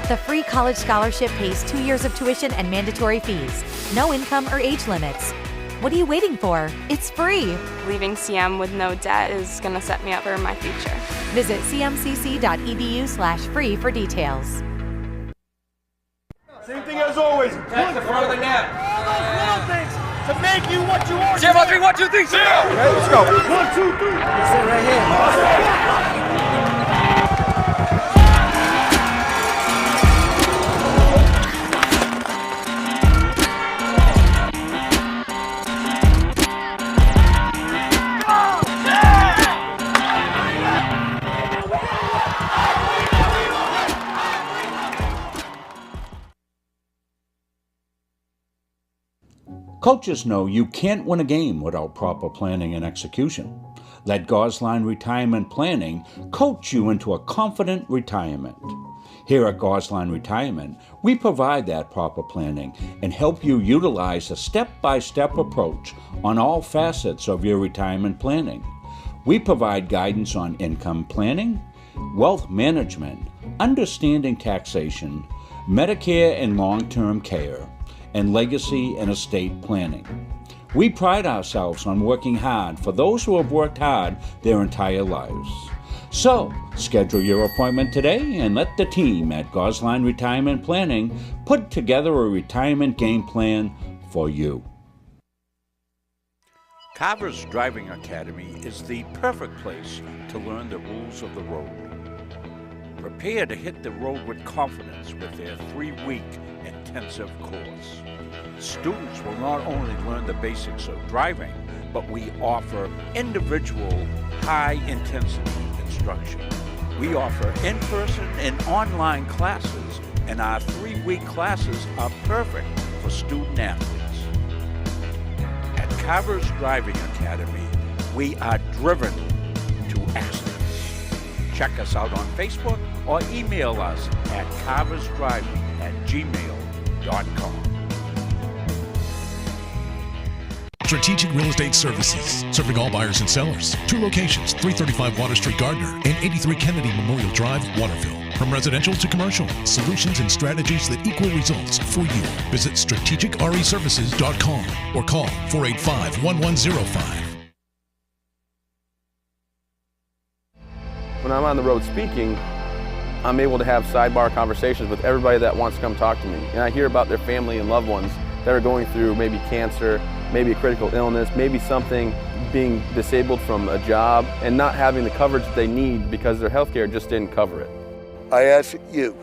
The free college scholarship pays 2 years of tuition and mandatory fees. No income or age limits. What are you waiting for? It's free. Leaving CM with no debt is going to set me up for my future. Visit cmcc.edu/free for details. Same thing as always. Pass the front of the net. All those little things to make you what you are. 0, 3, 1, 2, 3, 0. Okay, let's go. 1, 2, 3. Sit right here. Coaches know you can't win a game without proper planning and execution. Let Gosline Retirement Planning coach you into a confident retirement. Here at Gosline Retirement, we provide that proper planning and help you utilize a step-by-step approach on all facets of your retirement planning. We provide guidance on income planning, wealth management, understanding taxation, Medicare and long-term care, and legacy and estate planning. We pride ourselves on working hard for those who have worked hard their entire lives. So, schedule your appointment today and let the team at Gosline Retirement Planning put together a retirement game plan for you. Carver's Driving Academy is the perfect place to learn the rules of the road. Prepare to hit the road with confidence with their 3-week intensive course. Students will not only learn the basics of driving, but we offer individual, high-intensity instruction. We offer in-person and online classes, and our 3-week classes are perfect for student athletes. At Carver's Driving Academy, we are driven to excellence. Check us out on Facebook or email us at carversdriving@gmail.com. Strategic Real Estate Services, serving all buyers and sellers. 2 locations, 335 Water Street, Gardner, and 83 Kennedy Memorial Drive, Waterville. From residential to commercial, solutions and strategies that equal results for you. Visit strategicreservices.com or call 485-1105. When I'm on the road speaking, I'm able to have sidebar conversations with everybody that wants to come talk to me. And I hear about their family and loved ones that are going through maybe cancer, maybe a critical illness, maybe something, being disabled from a job and not having the coverage that they need because their health care just didn't cover it. I ask that you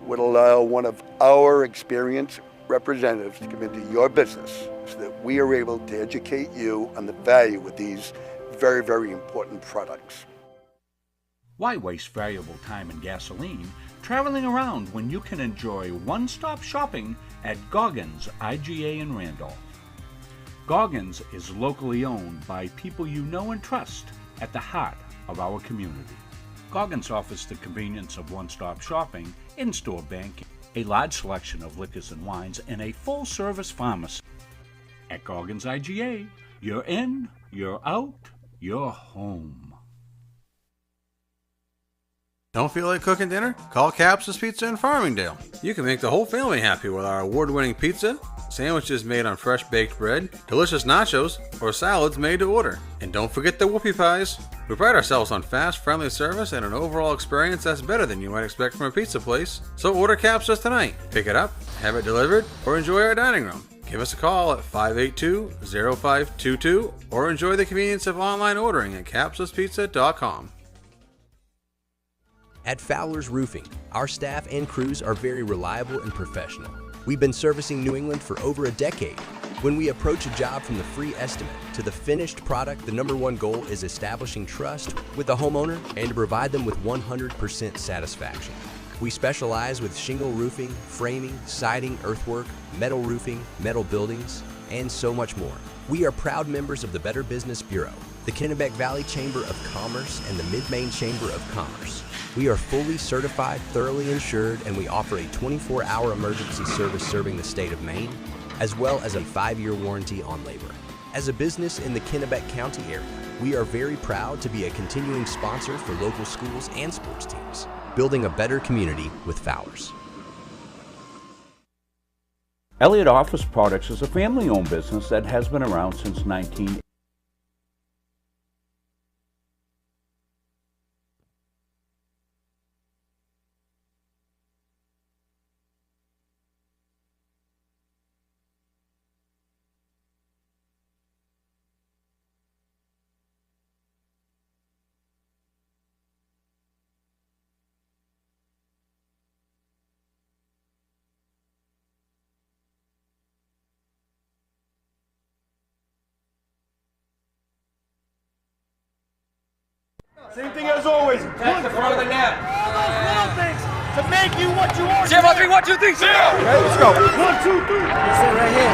would allow one of our experienced representatives to come into your business so that we are able to educate you on the value of these very, very important products. Why waste valuable time and gasoline traveling around when you can enjoy one-stop shopping at Goggins IGA in Randolph? Goggins is locally owned by people you know and trust at the heart of our community. Goggins offers the convenience of one-stop shopping, in-store banking, a large selection of liquors and wines, and a full-service pharmacy. At Goggins IGA, you're in, you're out, you're home. Don't feel like cooking dinner? Call Capsa's Pizza in Farmingdale. You can make the whole family happy with our award-winning pizza, sandwiches made on fresh baked bread, delicious nachos, or salads made to order. And don't forget the whoopie pies. We pride ourselves on fast, friendly service and an overall experience that's better than you might expect from a pizza place. So order Capsa's tonight. Pick it up, have it delivered, or enjoy our dining room. Give us a call at 582-0522 or enjoy the convenience of online ordering at capsaspizza.com. At Fowler's Roofing, our staff and crews are very reliable and professional. We've been servicing New England for over a decade. When we approach a job from the free estimate to the finished product, the #1 goal is establishing trust with the homeowner and to provide them with 100% satisfaction. We specialize with shingle roofing, framing, siding, earthwork, metal roofing, metal buildings, and so much more. We are proud members of the Better Business Bureau, the Kennebec Valley Chamber of Commerce, and the Mid-Maine Chamber of Commerce. We are fully certified, thoroughly insured, and we offer a 24-hour emergency service serving the state of Maine, as well as a 5-year warranty on labor. As a business in the Kennebec County area, we are very proud to be a continuing sponsor for local schools and sports teams, building a better community with Fowler's. Elliott Office Products is a family-owned business that has been around since 1980. Same thing as always. That's the front of the net. All those little things to make you what you are. 0, 3, 1, 2, 3, 0. Okay, let's go. 1, 2, 3. That's it right here.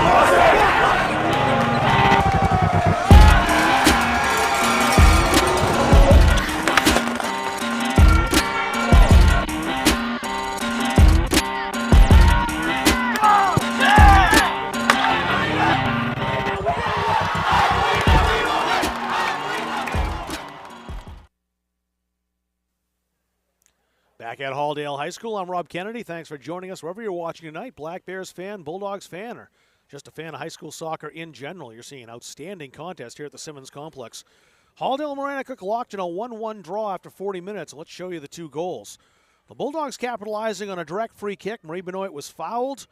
Back at Halldale High School, I'm Rob Kennedy. Thanks for joining us wherever you're watching tonight. Black Bears fan, Bulldogs fan, or just a fan of high school soccer in general. You're seeing an outstanding contest here at the Simmons Complex. Halldale and Maranacook locked in a 1-1 draw after 40 minutes. Let's show you the two goals. The Bulldogs capitalizing on a direct free kick. Marie Benoit was fouled.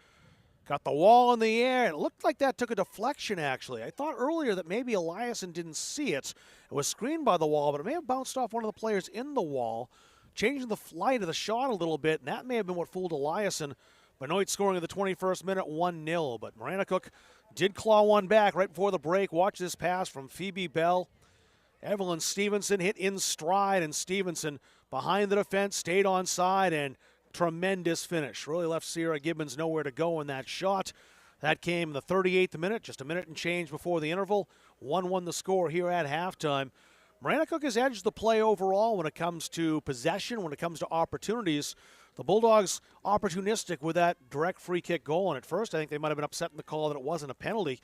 Got the wall in the air. It looked like that took a deflection, actually. I thought earlier that maybe Eliasson didn't see it. It was screened by the wall, but it may have bounced off one of the players in the wall, changing the flight of the shot a little bit, and that may have been what fooled Eliasson. Benoit scoring in the 21st minute, 1-0. But Maranacook did claw one back right before the break. Watch this pass from Phoebe Bell. Evelyn Stevenson hit in stride, and Stevenson behind the defense, stayed on side, and tremendous finish. Really left Sierra Gibbons nowhere to go in that shot. That came in the 38th minute, just a minute and change before the interval. 1-1 the score here at halftime. Maranacook has edged the play overall when it comes to possession, when it comes to opportunities. The Bulldogs opportunistic with that direct free kick goal, and at first I think they might have been upset in the call that it wasn't a penalty,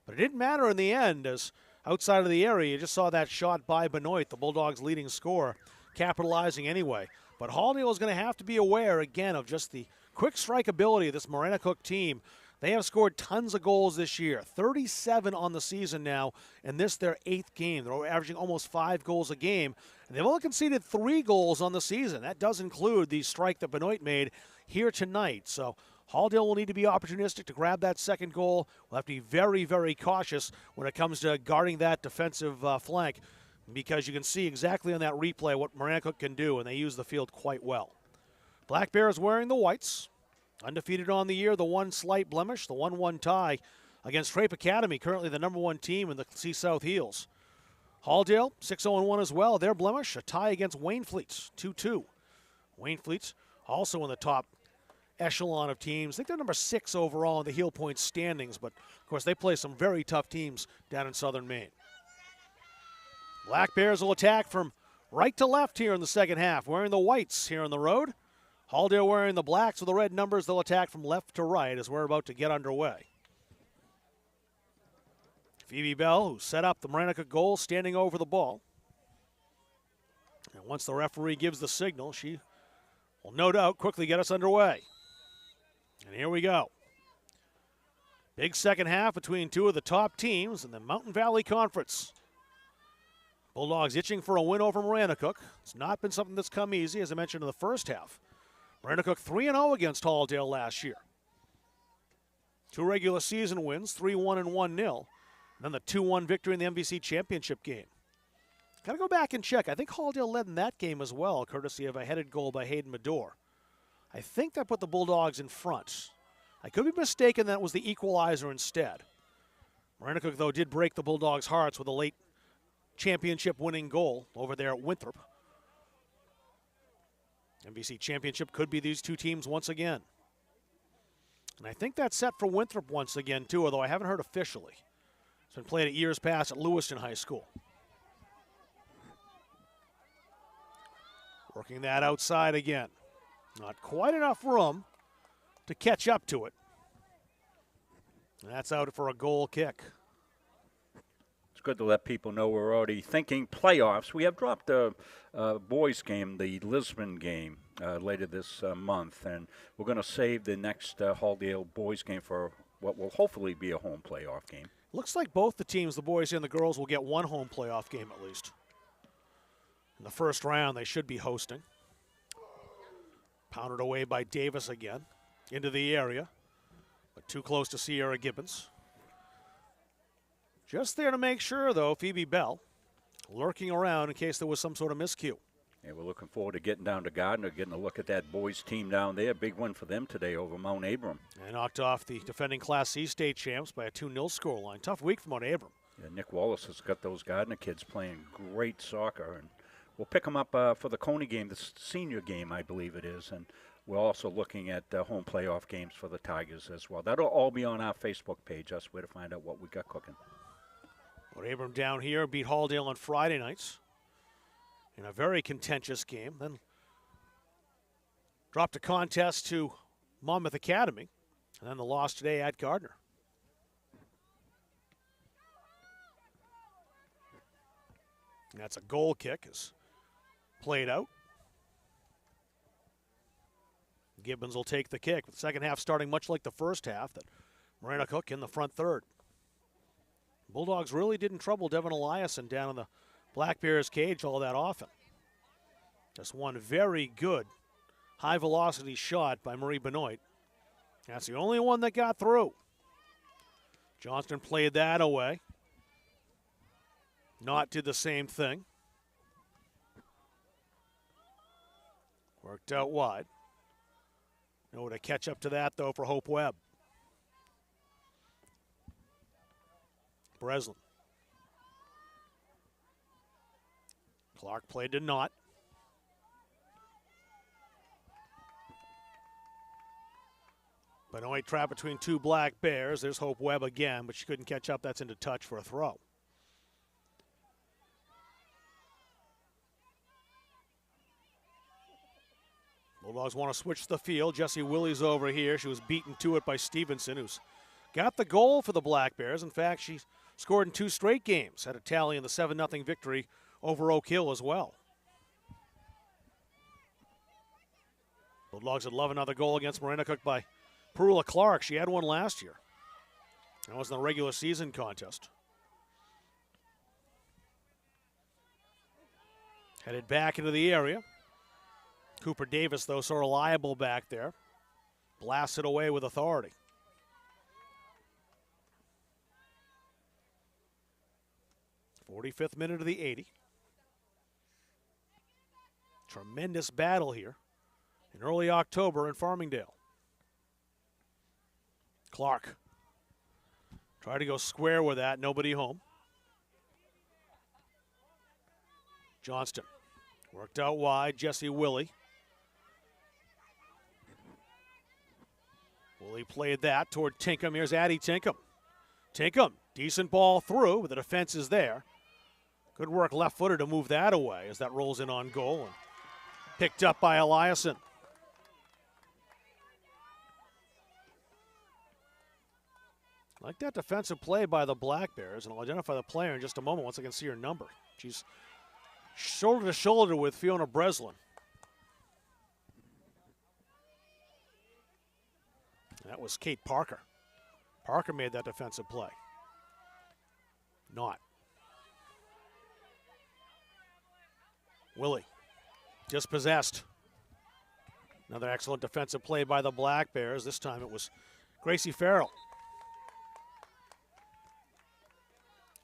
but it didn't matter in the end, as outside of the area you just saw that shot by Benoit, the Bulldogs' leading scorer, capitalizing anyway. But Halldale is going to have to be aware again of just the quick strike ability of this Maranacook team. They have scored tons of goals this year, 37 on the season now, and this their 8th game. They're averaging almost 5 goals a game, and they've only conceded 3 goals on the season. That does include the strike that Benoit made here tonight. So Halldale will need to be opportunistic to grab that second goal. We'll have to be very, very cautious when it comes to guarding that defensive flank, because you can see exactly on that replay what Maranacook can do, and they use the field quite well. Black Bears wearing the whites. Undefeated on the year, the one slight blemish, the 1-1 tie against Trape Academy, currently the #1 team in the C-South Heels. Halldale, 6-0-1 as well. Their blemish, a tie against Waynfleet, 2-2. Waynfleet also in the top echelon of teams. I think they're number 6 overall in the Heel Point standings, but of course they play some very tough teams down in southern Maine. Black Bears will attack from right to left here in the second half, wearing the whites here on the road. Halldale wearing the blacks with the red numbers. They'll attack from left to right as we're about to get underway. Phoebe Bell, who set up the Maranacook goal, standing over the ball. And once the referee gives the signal, she will no doubt quickly get us underway. And here we go. Big second half between two of the top teams in the Mountain Valley Conference. Bulldogs itching for a win over Maranacook. It's not been something that's come easy, as I mentioned in the first half. Maranacook 3-0 against Halldale last year. 2 regular season wins, 3-1 and 1-0. And then the 2-1 victory in the MVC championship game. Got to go back and check. I think Halldale led in that game as well, courtesy of a headed goal by Hayden Medor. I think that put the Bulldogs in front. I could be mistaken that was the equalizer instead. Maranacook, though, did break the Bulldogs' hearts with a late championship-winning goal over there at Winthrop. MVC championship could be these two teams once again. And I think that's set for Winthrop once again, too, although I haven't heard officially. It's been played at years past at Lewiston High School. Working that outside again. Not quite enough room to catch up to it. And that's out for a goal kick. It's good to let people know we're already thinking playoffs. We have dropped the boys game, the Lisbon game, later this month, and we're going to save the next Halldale boys game for what will hopefully be a home playoff game. Looks like both the teams, the boys and the girls, will get one home playoff game at least. In the first round, they should be hosting. Pounded away by Davis again into the area, but too close to Sierra Gibbons. Just there to make sure, though, Phoebe Bell lurking around in case there was some sort of miscue. Yeah, we're looking forward to getting down to Gardner, getting a look at that boys team down there. Big win for them today over Mount Abram. And knocked off the defending Class C state champs by a 2-0 scoreline. Tough week for Mount Abram. Yeah, Nick Wallace has got those Gardner kids playing great soccer, and we'll pick them up for the Coney game, the senior game, I believe it is, and we're also looking at home playoff games for the Tigers as well. That'll all be on our Facebook page. That's where to find out what we got cooking. Mount Abram down here beat Halldale on Friday nights in a very contentious game. Then dropped a contest to Monmouth Academy, and then the loss today at Gardner. And that's a goal kick, is played out. Gibbons will take the kick. The second half starting much like the first half. That Marina Cook in the front third. Bulldogs really didn't trouble Devin Eliason down in the Black Bears cage all that often. Just one very good high-velocity shot by Marie Benoit. That's the only one that got through. Johnston played that away. Knott did the same thing. Worked out wide. No to catch up to that, though, for Hope Webb. Breslin. Clark played to Knott. Benoit trapped between two Black Bears. There's Hope Webb again, but she couldn't catch up. That's into touch for a throw. Bulldogs want to switch the field. Jessie Willie's over here. She was beaten to it by Stevenson, who's got the goal for the Black Bears. In fact, she scored in 2 straight games. Had a tally in the 7-0 victory over Oak Hill as well. Bulldogs would love another goal against Marina Cook by Perula Clark. She had one last year. That was in the regular season contest. Headed back into the area. Cooper Davis, though, so reliable back there. Blasted away with authority. "45th minute of the 80. Tremendous battle here in early October in Farmingdale. Clark tried to go square with that. Nobody home. Johnston worked out wide. Jessie Willie. Willie played that toward Tinkham. Here's Addie Tinkham. Tinkham, decent ball through, but the defense is there. Good work left-footed to move that away as that rolls in on goal and picked up by Eliason. Like that defensive play by the Black Bears, and I'll identify the player in just a moment once I can see her number. She's shoulder to shoulder with Fiona Breslin. That was Kate Parker. Parker made that defensive play. Not. Willie, dispossessed. Another excellent defensive play by the Black Bears. This time it was Gracie Farrell.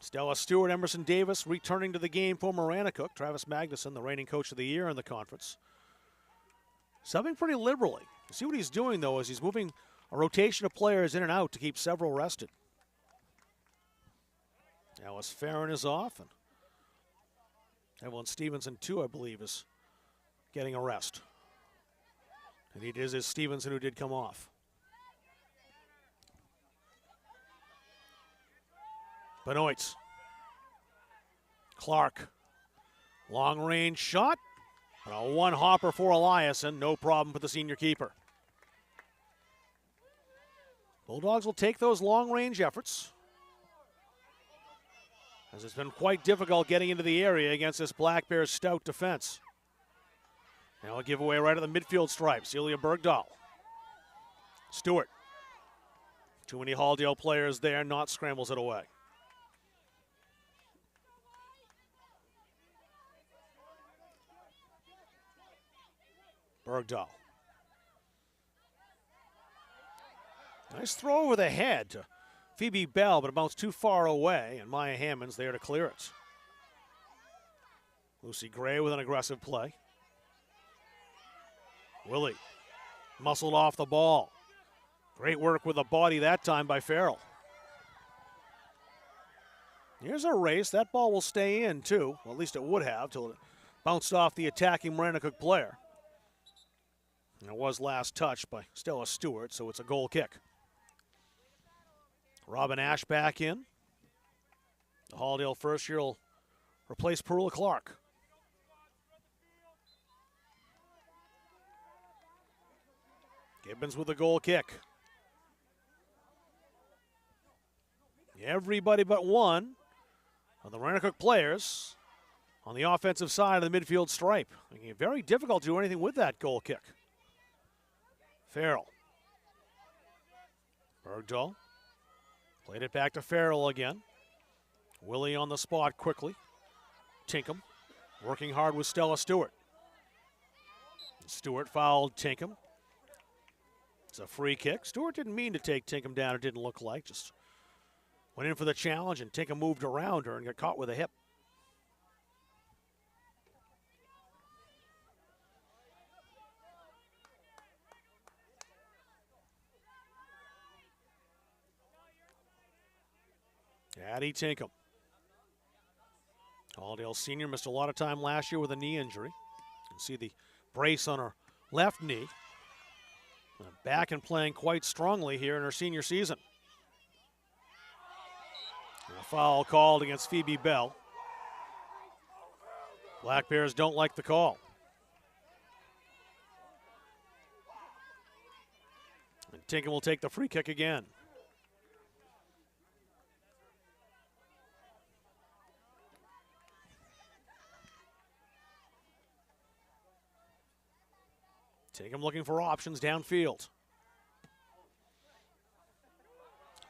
Stella Stewart, Emerson Davis returning to the game for Marana Cook. Travis Magnuson, the reigning coach of the year in the conference. Subbing pretty liberally. You see what he's doing, though, is he's moving a rotation of players in and out to keep several rested. Alice Farron is off, and Evelyn Stevenson, too, I believe, is getting a rest. And it is Stevenson who did come off. Benoit. Clark. Long range shot. And a one hopper for Eliason. No problem for the senior keeper. Bulldogs will take those long range efforts, as it's been quite difficult getting into the area against this Black Bears stout defense. Now a giveaway right at the midfield stripe. Celia Bergdahl. Stewart. Too many Halldale players there. Knott scrambles it away. Bergdahl. Nice throw over the head to Phoebe Bell, but it bounced too far away, and Maya Hammond's there to clear it. Lucy Gray with an aggressive play. Willie muscled off the ball. Great work with the body that time by Farrell. Here's a race. That ball will stay in, too. Well, at least it would have, till it bounced off the attacking Marana Cook player. And it was last touched by Stella Stewart, so it's a goal kick. Robin Ash back in. The Halldale first year will replace Perula Clark. Gibbons with the goal kick. Everybody but one of the Marana Cook players on the offensive side of the midfield stripe. Making it very difficult to do anything with that goal kick. Farrell. Bergdahl played it back to Farrell again. Willie on the spot quickly. Tinkham working hard with Stella Stewart. Stewart fouled Tinkham. It's a free kick. Stewart didn't mean to take Tinkham down, it didn't look like. Just went in for the challenge, and Tinkham moved around her and got caught with a hip. Addie Tinkham. Halldale Sr. missed a lot of time last year with a knee injury. You can see the brace on her left knee. Back and playing quite strongly here in her senior season. A foul called against Phoebe Bell. Black Bears don't like the call. And Tinkham will take the free kick again. Tinkham looking for options downfield.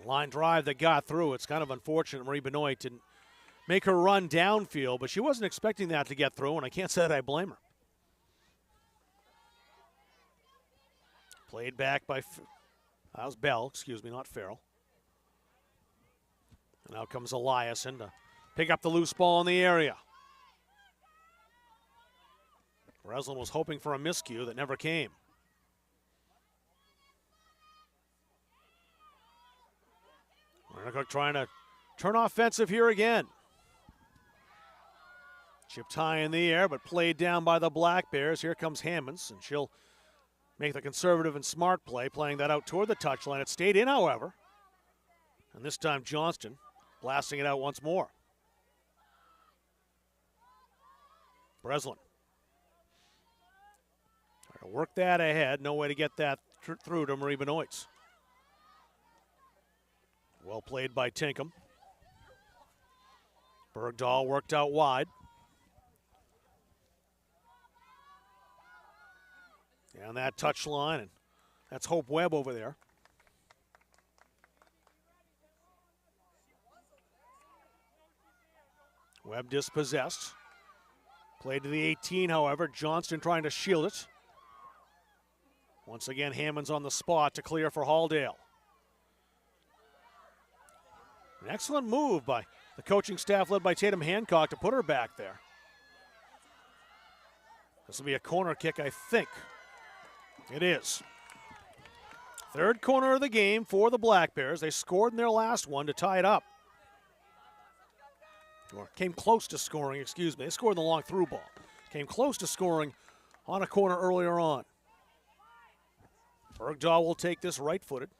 Line drive that got through. It's kind of unfortunate Marie Benoit didn't make her run downfield, but she wasn't expecting that to get through, and I can't say that I blame her. Played back by, that was Bell, excuse me, not Farrell. And now comes Eliason to pick up the loose ball in the area. Breslin was hoping for a miscue that never came. Cook trying to turn offensive here again. Chipped high in the air, but played down by the Black Bears. Here comes Hammonds, and she'll make the conservative and smart play, playing that out toward the touchline. It stayed in, however. And this time Johnston blasting it out once more. Breslin. Trying to work that ahead. No way to get that through to Marie Benoit. Well played by Tinkham. Bergdahl worked out wide. And that touch line, and that's Hope Webb over there. Webb dispossessed. Played to the 18, however. Johnston trying to shield it. Once again, Hammond's on the spot to clear for Halldale. An excellent move by the coaching staff led by Tatum Hancock to put her back there. This will be a corner kick, I think. It is. Third corner of the game for the Black Bears. They scored in their last one to tie it up. Or came close to scoring, excuse me. They scored in the long through ball. Came close to scoring on a corner earlier on. Bergdahl will take this right-footed.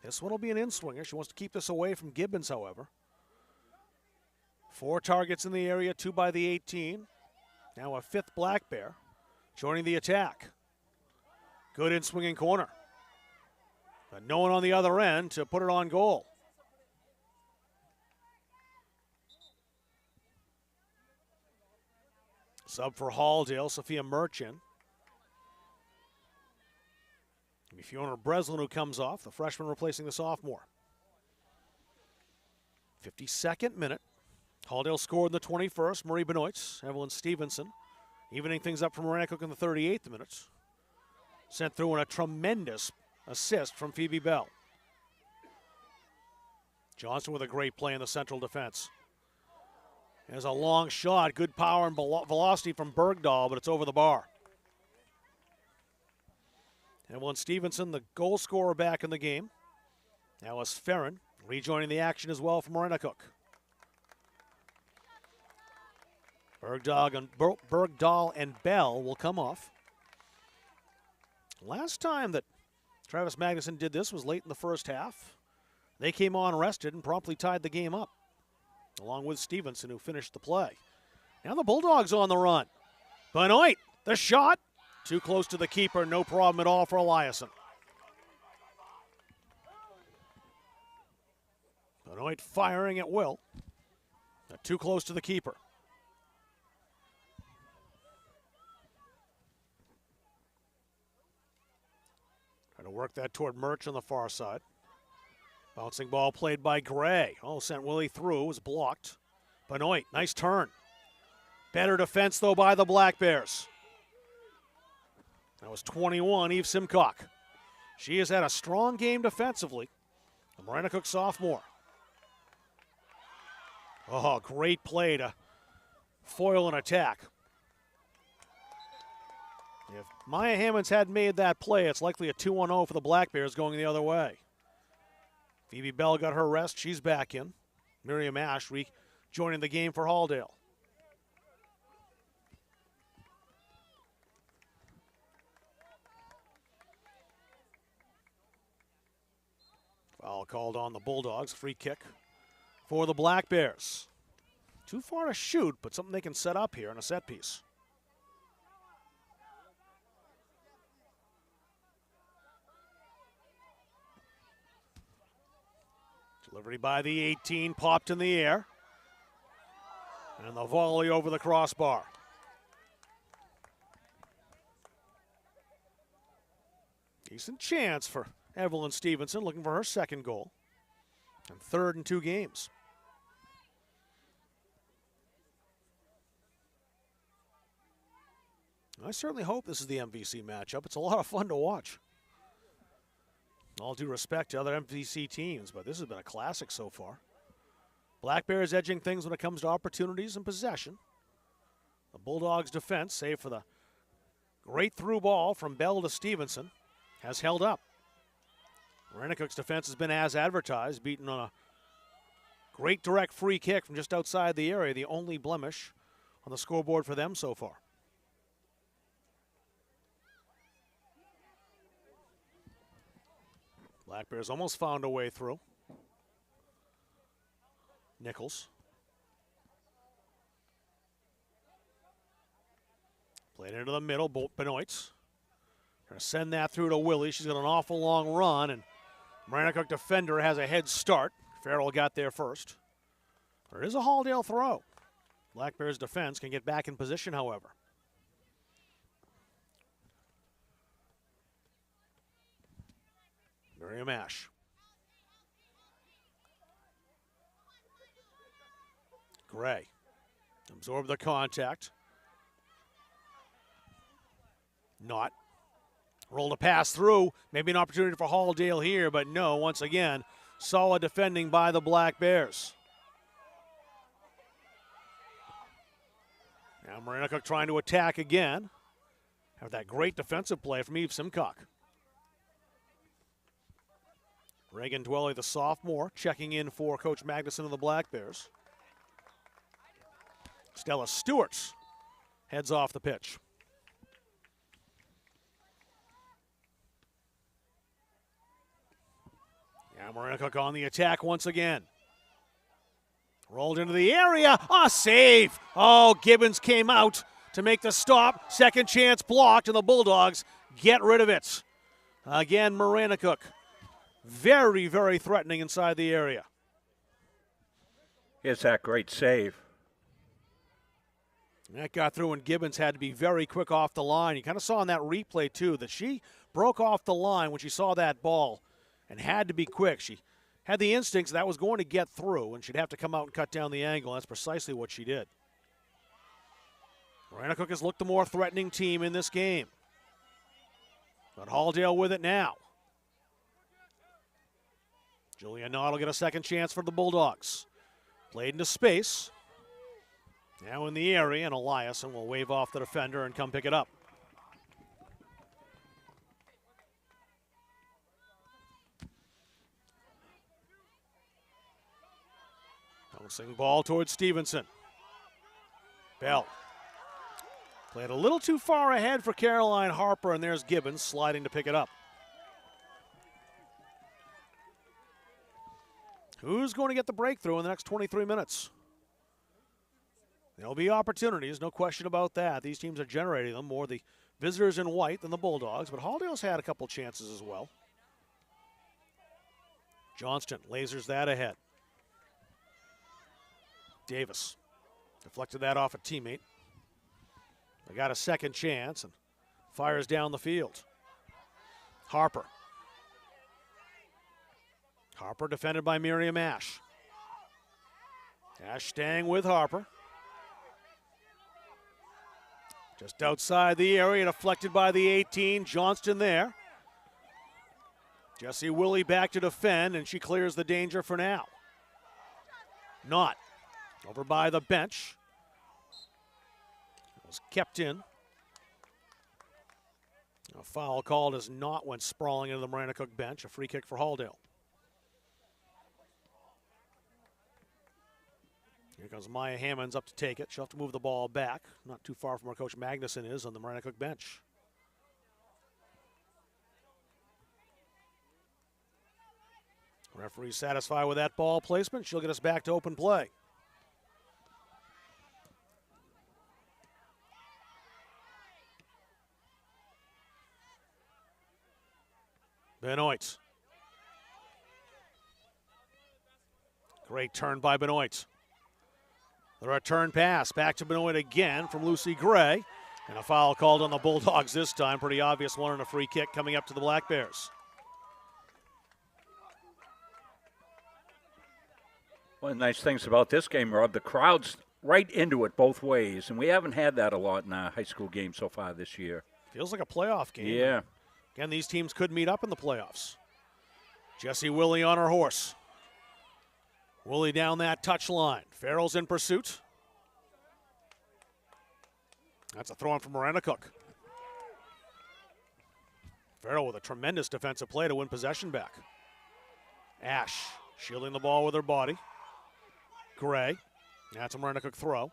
This one will be an in-swinger. She wants to keep this away from Gibbons, however. 4 targets in the area, 2 by the 18. Now a 5th Black Bear joining the attack. Good in-swinging corner. But no one on the other end to put it on goal. Sub for Halldale, Sophia Merchant. Fiona Breslin, who comes off, the freshman replacing the sophomore. 52nd minute. Halldale scored in the 21st. Marie Benoit, Evelyn Stevenson, evening things up from Miranda Cook in the 38th minute. Sent through in a tremendous assist from Phoebe Bell. Johnston with a great play in the central defense. There's a long shot, good power and velocity from Bergdahl, but it's over the bar. Evelyn Stevenson, the goal scorer, back in the game. Now is Ferrin rejoining the action as well from Miranda Cook. Bergdahl and Bell will come off. Last time that Travis Magnuson did this was late in the first half. They came on rested and promptly tied the game up, along with Stevenson, who finished the play. Now the Bulldogs on the run. Benoit, the shot. Too close to the keeper, no problem at all for Eliason. Benoit firing at will. Too close to the keeper. work that toward Murch on the far side. Bouncing ball played by Gray. Oh, sent Willie through, was blocked. Benoit, nice turn. Better defense, though, by the Black Bears. That was 21, Eve Simcock. She has had a strong game defensively. The Marina Cook sophomore. Oh, great play to foil an attack. If Maya Hammonds had made that play, it's likely a 2-1-0 for the Black Bears going the other way. Phoebe Bell got her rest. She's back in. Miriam Ash joining the game for Halldale. Foul called on the Bulldogs. Free kick for the Black Bears. Too far to shoot, but something they can set up here in a set piece. Delivery by the 18, popped in the air. And the volley over the crossbar. Decent chance for Evelyn Stevenson, looking for her second goal. And third in 2 games. I certainly hope this is the MVC matchup. It's a lot of fun to watch. All due respect to other MVC teams, but this has been a classic so far. Black Bears edging things when it comes to opportunities and possession. The Bulldogs' defense, save for the great through ball from Bell to Stevenson, has held up. Marina Cook's defense has been as advertised, beaten on a great direct free kick from just outside the area, the only blemish on the scoreboard for them so far. Black Bears almost found a way through. Nichols. Played into the middle, Benoit. Gonna send that through to Willie. She's got an awful long run, and Marina Cook defender has a head start. Farrell got there first. There is a Halldale throw. Black Bears defense can get back in position, however. Miriam Ash. Gray. Absorb the contact. Not. Rolled a pass through. Maybe an opportunity for Halldale here, but no, once again, solid defending by the Black Bears. Now Marina Cook trying to attack again. Have that great defensive play from Eve Simcock. Reagan Dwelly, the sophomore, checking in for Coach Magnuson of the Black Bears. Stella Stewart heads off the pitch. Now Marina Cook on the attack once again. Rolled into the area. A save. Oh, Gibbons came out to make the stop. Second chance blocked, and the Bulldogs get rid of it. Again, Marina Cook. Very, very threatening inside the area. Here's that great save. And that got through, and Gibbons had to be very quick off the line. You kind of saw in that replay, too, that she broke off the line when she saw that ball and had to be quick. She had the instincts that was going to get through, and she'd have to come out and cut down the angle. That's precisely what she did. Marina Cook has looked the more threatening team in this game. But Halldale with it now. Julia Knott will get a second chance for the Bulldogs. Played into space. Now in the area, and Eliason will wave off the defender and come pick it up. Bouncing ball towards Stevenson. Bell. Played a little too far ahead for Caroline Harper, and there's Gibbons sliding to pick it up. Who's going to get the breakthrough in the next 23 minutes? There'll be opportunities, no question about that. These teams are generating them, more the visitors in white than the Bulldogs, but Halldale's had a couple chances as well. Johnston lasers that ahead. Davis deflected that off a teammate. They got a second chance and fires down the field. Harper Harper defended by Miriam Ash. Ash staying with Harper. Just outside the area, deflected by the 18. Johnston there. Jessie Willie back to defend, and she clears the danger for now. Not. Over by the bench. It was kept in. A foul called as Knott went sprawling into the Miranda Cook bench. A free kick for Halldale. Here comes Maya Hammonds up to take it. She'll have to move the ball back. Not too far from where Coach Magnuson is on the Miranda Cook bench. Referee satisfied with that ball placement. She'll get us back to open play. Benoit. Great turn by Benoit. The return pass back to Benoit again from Lucy Gray. And a foul called on the Bulldogs this time. Pretty obvious one and a free kick coming up to the Black Bears. One of the nice things about this game, Rob, the crowd's right into it both ways, and we haven't had that a lot in our high school games so far this year. Feels like a playoff game. Yeah. Again, these teams could meet up in the playoffs. Jessie Willie on her horse. Willie down that touchline. Farrell's in pursuit. That's a throw in from Miranda Cook. Farrell with a tremendous defensive play to win possession back. Ash shielding the ball with her body. Gray. That's a Miranda Cook throw.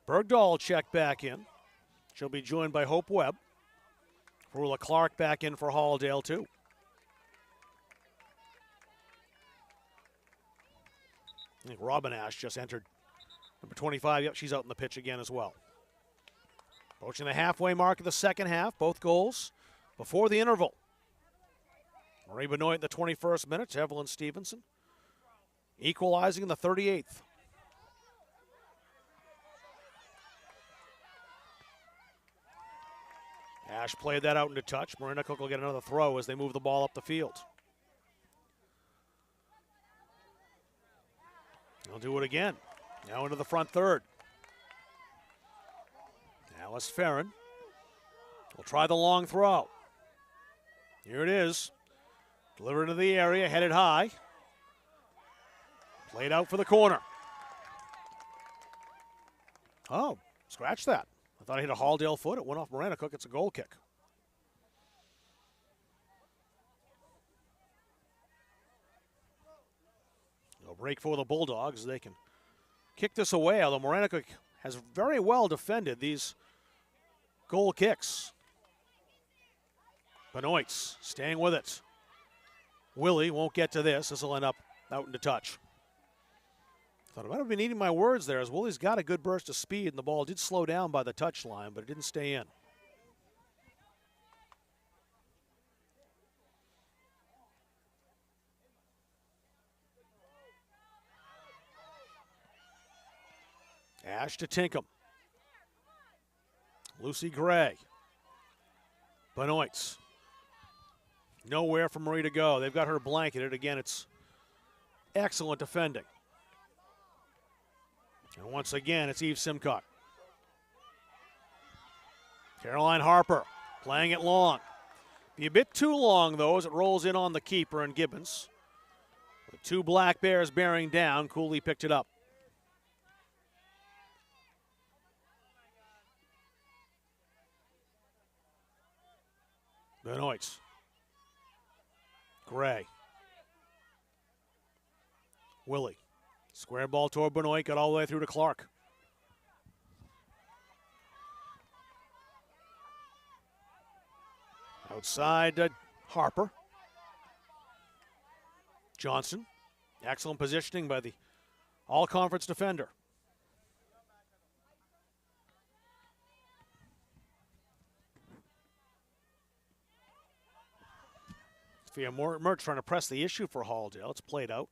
Bergdahl check back in. She'll be joined by Hope Webb. Rula Clark back in for Halldale too. I think Robin Ash just entered. Number 25, yep, she's out in the pitch again as well. Approaching the halfway mark of the second half, both goals before the interval. Marie Benoit in the 21st minute, Evelyn Stevenson equalizing in the 38th. Ash played that out into touch. Miranda Cook will get another throw as they move the ball up the field. They'll do it again. Now into the front third. Alice Farron will try the long throw. Here it is. Delivered into the area, headed high. Played out for the corner. Oh, scratch that. I thought I hit a Halldale foot. It went off Miranda Cook. It's a goal kick. A break for the Bulldogs. They can kick this away, although Miranda Cook has very well defended these goal kicks. Benoit's staying with it. Willie won't get to this. This will end up out into touch. Thought I might have been eating my words there, as Willie's got a good burst of speed, and the ball did slow down by the touch line, but it didn't stay in. Ash to Tinkham. Lucy Gray. Benoit's. Nowhere for Marie to go. They've got her blanketed. Again, it's excellent defending. And once again, it's Eve Simcock. Caroline Harper playing it long. Be a bit too long, though, as it rolls in on the keeper and Gibbons. The two Black Bears bearing down. Cooley picked it up. Benoit. Gray. Willie. Square ball toward Benoit, got all the way through to Clark. Outside Harper. Johnson. Excellent positioning by the all-conference defender. Sophia Mertz trying to press the issue for Halldale. It's played out.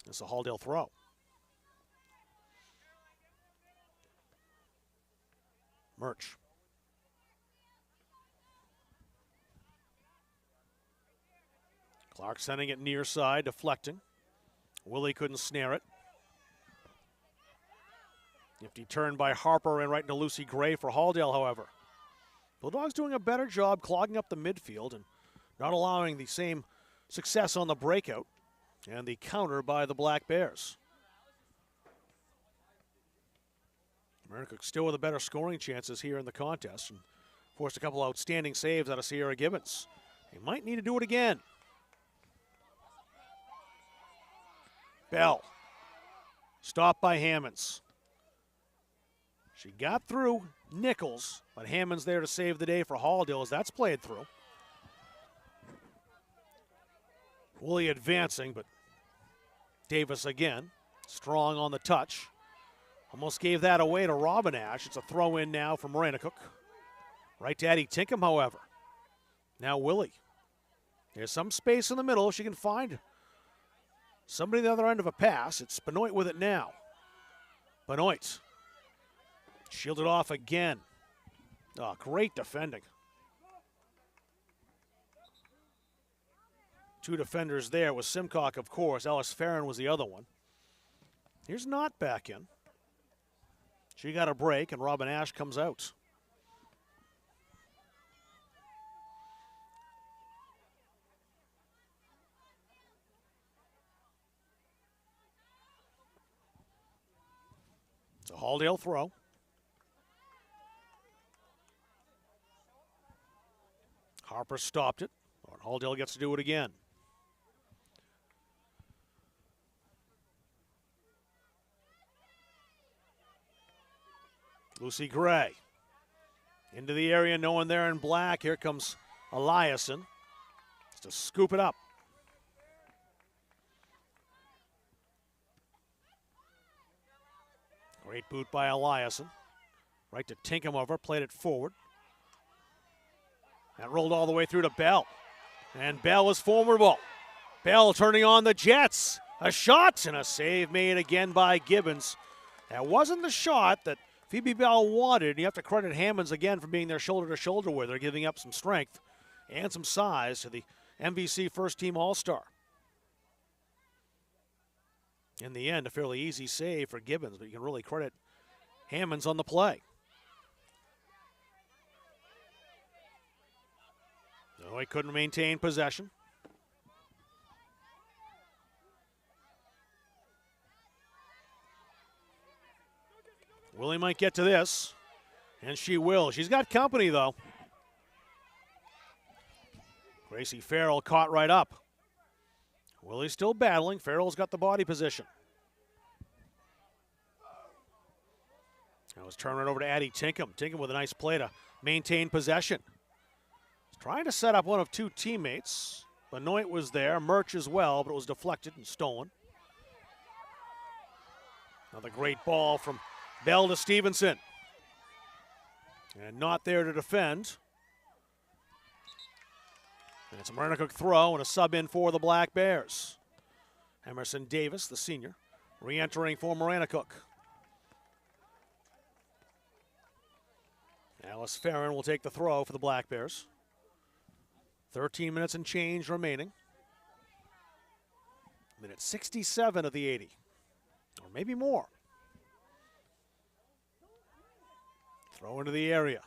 It's a Halldale throw. Mertz. Clark sending it near side, deflecting. Willie couldn't snare it. Nifty turn by Harper and right into Lucy Gray for Halldale, however. Bulldogs doing a better job clogging up the midfield and not allowing the same success on the breakout and the counter by the Black Bears. America still with the better scoring chances here in the contest and forced a couple outstanding saves out of Sierra Gibbons. He might need to do it again. Bell. Stopped by Hammonds. She got through Nichols, but Hammond's there to save the day for Halldale as that's played through. Woolley advancing, but Davis again, strong on the touch. Almost gave that away to Robin Ash. It's a throw in now from Morena Cook. Right to Addie Tinkham, however. Now Willie. There's some space in the middle. If she can find somebody at the other end of a pass. It's Benoit with it now. Benoit. Shielded off again. Oh, great defending. Two defenders there with Simcock, of course. Ellis Farron was the other one. Here's Knott back in. She got a break, and Robin Ash comes out. It's a Halldale throw. Harper stopped it. Halldale gets to do it again. Lucy Gray. Into the area, no one there in black. Here comes Eliason. Just to scoop it up. Great boot by Eliason. Right to Tinkham over, played it forward. That rolled all the way through to Bell. And Bell is formidable. Bell turning on the Jets. A shot and a save made again by Gibbons. That wasn't the shot that Phoebe Bell wanted. You have to credit Hammonds again for being there shoulder to shoulder with her, giving up some strength and some size to the MVC first team All-Star. In the end, a fairly easy save for Gibbons, but you can really credit Hammonds on the play. No, he couldn't maintain possession. Willie might get to this, and she will. She's got company, though. Gracie Farrell caught right up. Willie's still battling. Farrell's got the body position. Now let's turn it over to Addie Tinkham. Tinkham with a nice play to maintain possession. Trying to set up one of two teammates. Benoit was there, Murch as well, but it was deflected and stolen. Another great ball from Bell to Stevenson. And not there to defend. And it's a Morena Cook throw and a sub in for the Black Bears. Emerson Davis, the senior, re-entering for Morena Cook. Alice Farron will take the throw for the Black Bears. 13 minutes and change remaining. Minute 67 of the 80, or maybe more. Throw into the area.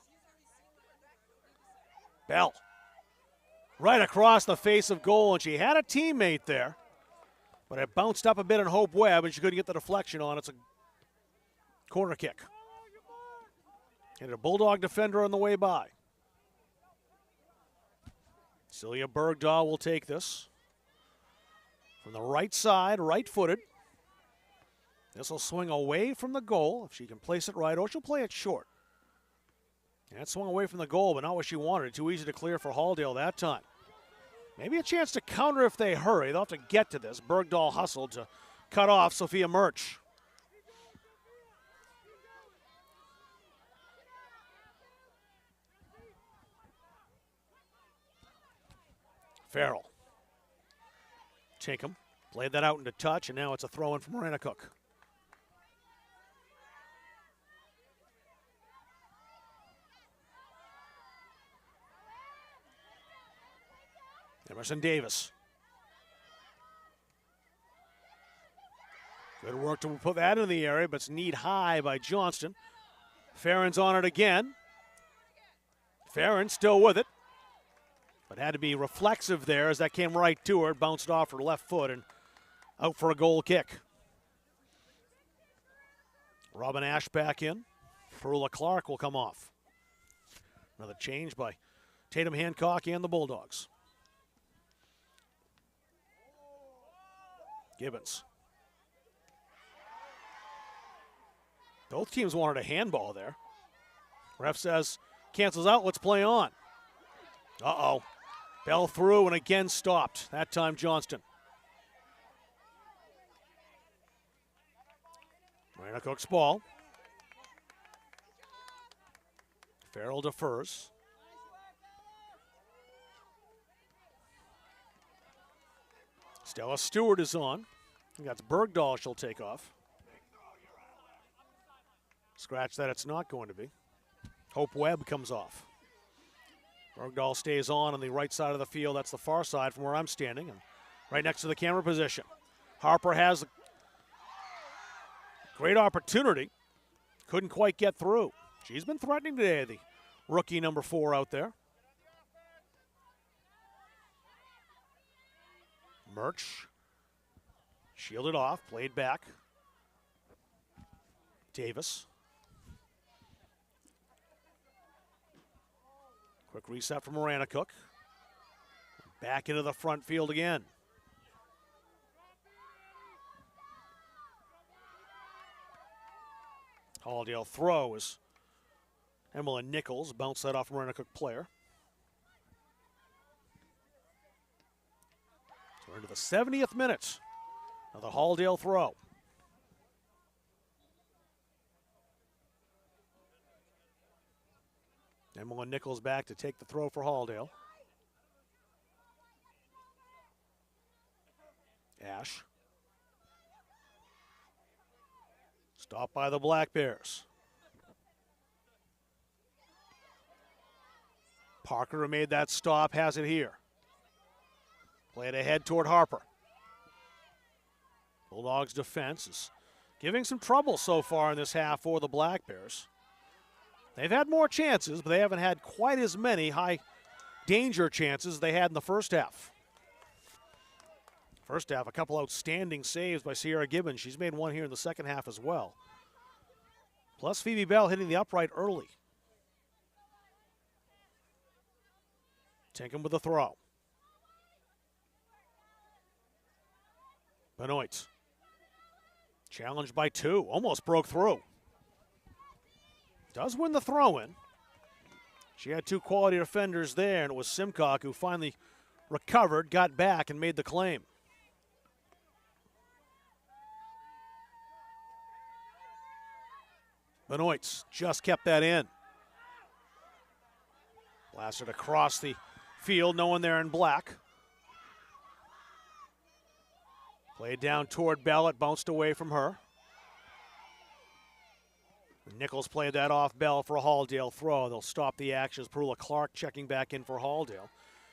Bell. Right across the face of goal, and she had a teammate there, but it bounced up a bit in Hope Webb, and she couldn't get the deflection on. It's a corner kick. And a Bulldog defender on the way by. Celia Bergdahl will take this. From the right side, right-footed. This will swing away from the goal, if she can place it right, or she'll play it short. That swung away from the goal, but not what she wanted. Too easy to clear for Halldale that time. Maybe a chance to counter if they hurry. They'll have to get to this. Bergdahl hustled to cut off Sophia Murch. Farrell. Tinkham played that out into touch, and now it's a throw-in from Morena Cook. Emerson Davis. Good work to put that in the area, but it's kneed high by Johnston. Farron's on it again. Farron still with it, but had to be reflexive there as that came right to her. It bounced off her left foot and out for a goal kick. Robin Ash back in. Perula Clark will come off. Another change by Tatum Hancock and the Bulldogs. Gibbons. Both teams wanted a handball there. Ref says, cancels out, let's play on. Uh-oh. Bell through and again stopped. That time Johnston. Marina Cook's ball. Farrell defers. Stella Stewart is on. I think that's Bergdahl she'll take off. Scratch that, it's not going to be. Hope Webb comes off. Bergdahl stays on the right side of the field. That's the far side from where I'm standing, and right next to the camera position. Harper has a great opportunity. Couldn't quite get through. She's been threatening today, the rookie number 4 out there. Murch shielded off, played back. Davis. Quick reset from Marana Cook. Back into the front field again. Halldale throw is Emily Nichols. Bounce that off Marana Cook player. So we're into the 70th minute of the Halldale throw. Emily Nichols back to take the throw for Halldale. Ash. Stopped by the Black Bears. Parker, who made that stop, has it here. Played ahead toward Harper. Bulldogs defense is giving some trouble so far in this half for the Black Bears. They've had more chances, but they haven't had quite as many high danger chances they had in the first half. First half, a couple outstanding saves by Sierra Gibbons. She's made one here in the second half as well. Plus Phoebe Bell hitting the upright early. Tinkham with the throw. Benoit. Challenged by 2. Almost broke through. Does win the throw-in. She had 2 quality defenders there, and it was Simcock who finally recovered, got back, and made the claim. Benoit just kept that in. Blasted across the field, no one there in black. Played down toward Bell, it bounced away from her. Nichols played that off Bell for a Halldale throw. They'll stop the action as Perula Clark checking back in for Halldale.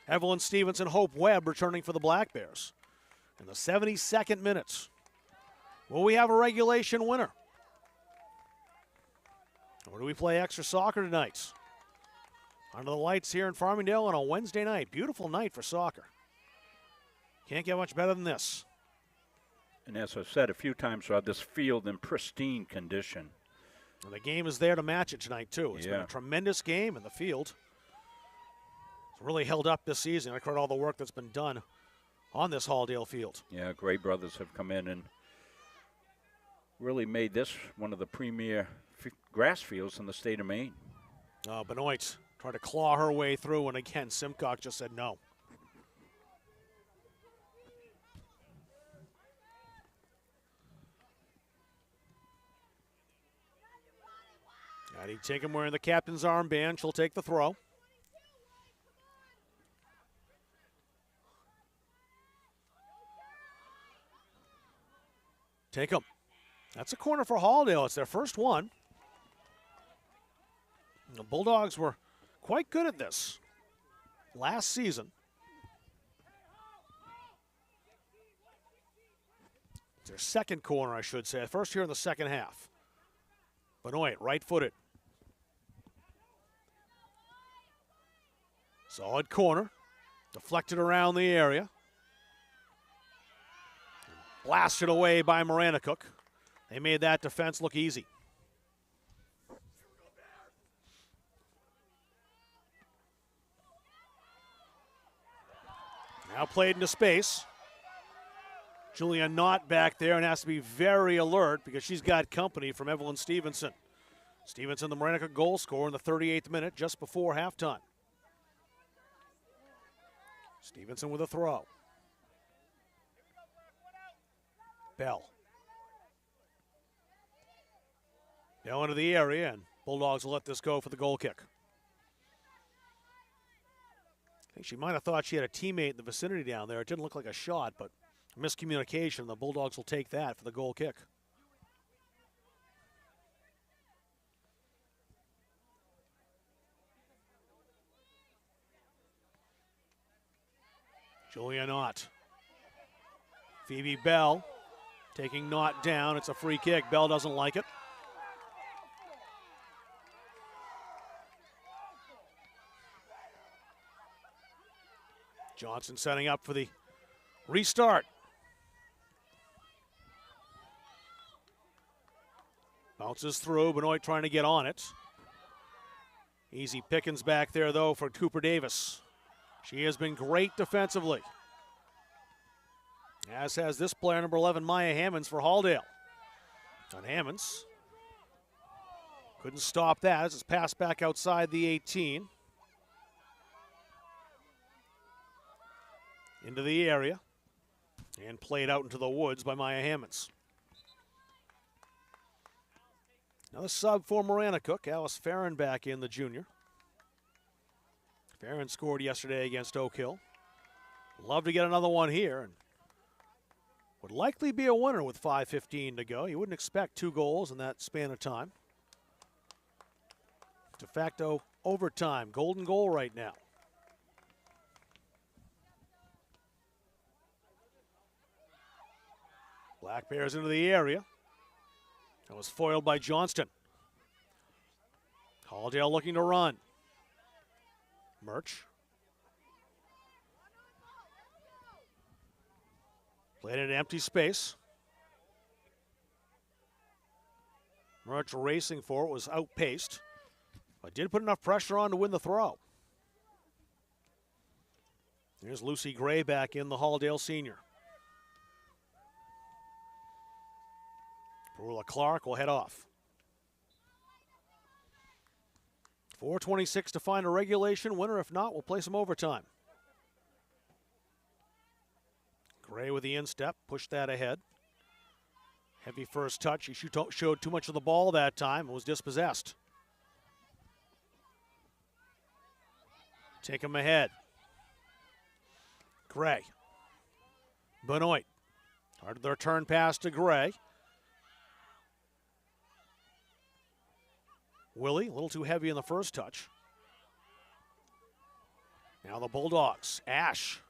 Evelyn Stevenson, Hope Webb returning for the Black Bears. In the 72nd minute, will we have a regulation winner? Or do we play extra soccer tonight? Under the lights here in Farmingdale on a Wednesday night. Beautiful night for soccer. Can't get much better than this. And as I've said a few times, Rod, this field in pristine condition. And the game is there to match it tonight, too. It's been a tremendous game in the field. It's really held up this season. I credit all the work that's been done on this Halldale field. Yeah, Gray Brothers have come in and really made this one of the premier grass fields in the state of Maine. Benoit tried to claw her way through, and again, Simcock just said no. Addie Tinkham wearing the captain's armband. She'll take the throw. Tinkham. That's a corner for Halldale. It's their first one. The Bulldogs were quite good at this last season. It's their second corner, I should say. First here in the second half. Benoit, right-footed. Solid corner. Deflected around the area. Blasted away by Maranacook. They made that defense look easy. Now played into space. Julia Knott back there and has to be very alert because she's got company from Evelyn Stevenson. Stevenson, the Maranacook goal scorer in the 38th minute, just before halftime. Stevenson with a throw. Bell. Bell into the area, and Bulldogs will let this go for the goal kick. I think she might have thought she had a teammate in the vicinity down there. It didn't look like a shot, but miscommunication. The Bulldogs will take that for the goal kick. Julia Knott. Phoebe Bell taking Knott down. It's a free kick. Bell doesn't like it. Johnson setting up for the restart. Bounces through. Benoit trying to get on it. Easy pickings back there, though, for Cooper Davis. She has been great defensively. As has this player, number 11, Maya Hammonds for Halldale. And Hammonds couldn't stop that as it's passed back outside the 18. Into the area. And played out into the woods by Maya Hammonds. Another sub for Maranacook. Alice Farron back in, the junior. Farron scored yesterday against Oak Hill. Love to get another one here. And would likely be a winner with 5:15 to go. You wouldn't expect 2 goals in that span of time. De facto overtime. Golden goal right now. Black Bears into the area. That was foiled by Johnston. Halldale looking to run. Murch. Played in an empty space. Murch racing for it, was outpaced, but did put enough pressure on to win the throw. There's Lucy Gray back in, the Halldale senior. Perula Clark will head off. 4:26 to find a regulation winner. If not, we'll play some overtime. Gray with the instep, pushed that ahead. Heavy first touch. He showed too much of the ball that time and was dispossessed. Take him ahead. Gray. Benoit. Hard their turn pass to Gray. Willie, a little too heavy in the first touch. Now the Bulldogs. Ash.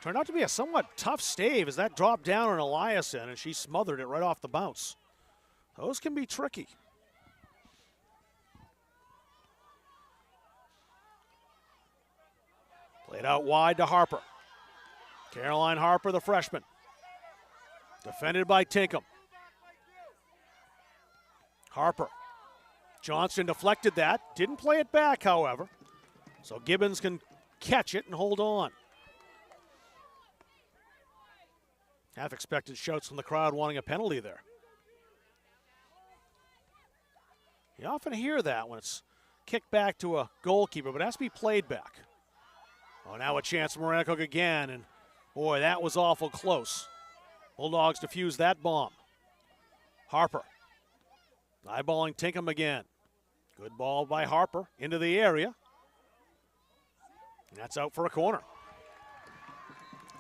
Turned out to be a somewhat tough stave as that dropped down on Eliason, and she smothered it right off the bounce. Those can be tricky. Played out wide to Harper. Caroline Harper, the freshman. Defended by Tinkham. Harper. Johnston deflected that. Didn't play it back, however. So Gibbons can catch it and hold on. Half expected shouts from the crowd wanting a penalty there. You often hear that when it's kicked back to a goalkeeper, but it has to be played back. Oh, now a chance for Maranacook again, and boy, that was awful close. Bulldogs defuse that bomb. Harper. Eyeballing Tinkham again. Good ball by Harper into the area. And that's out for a corner.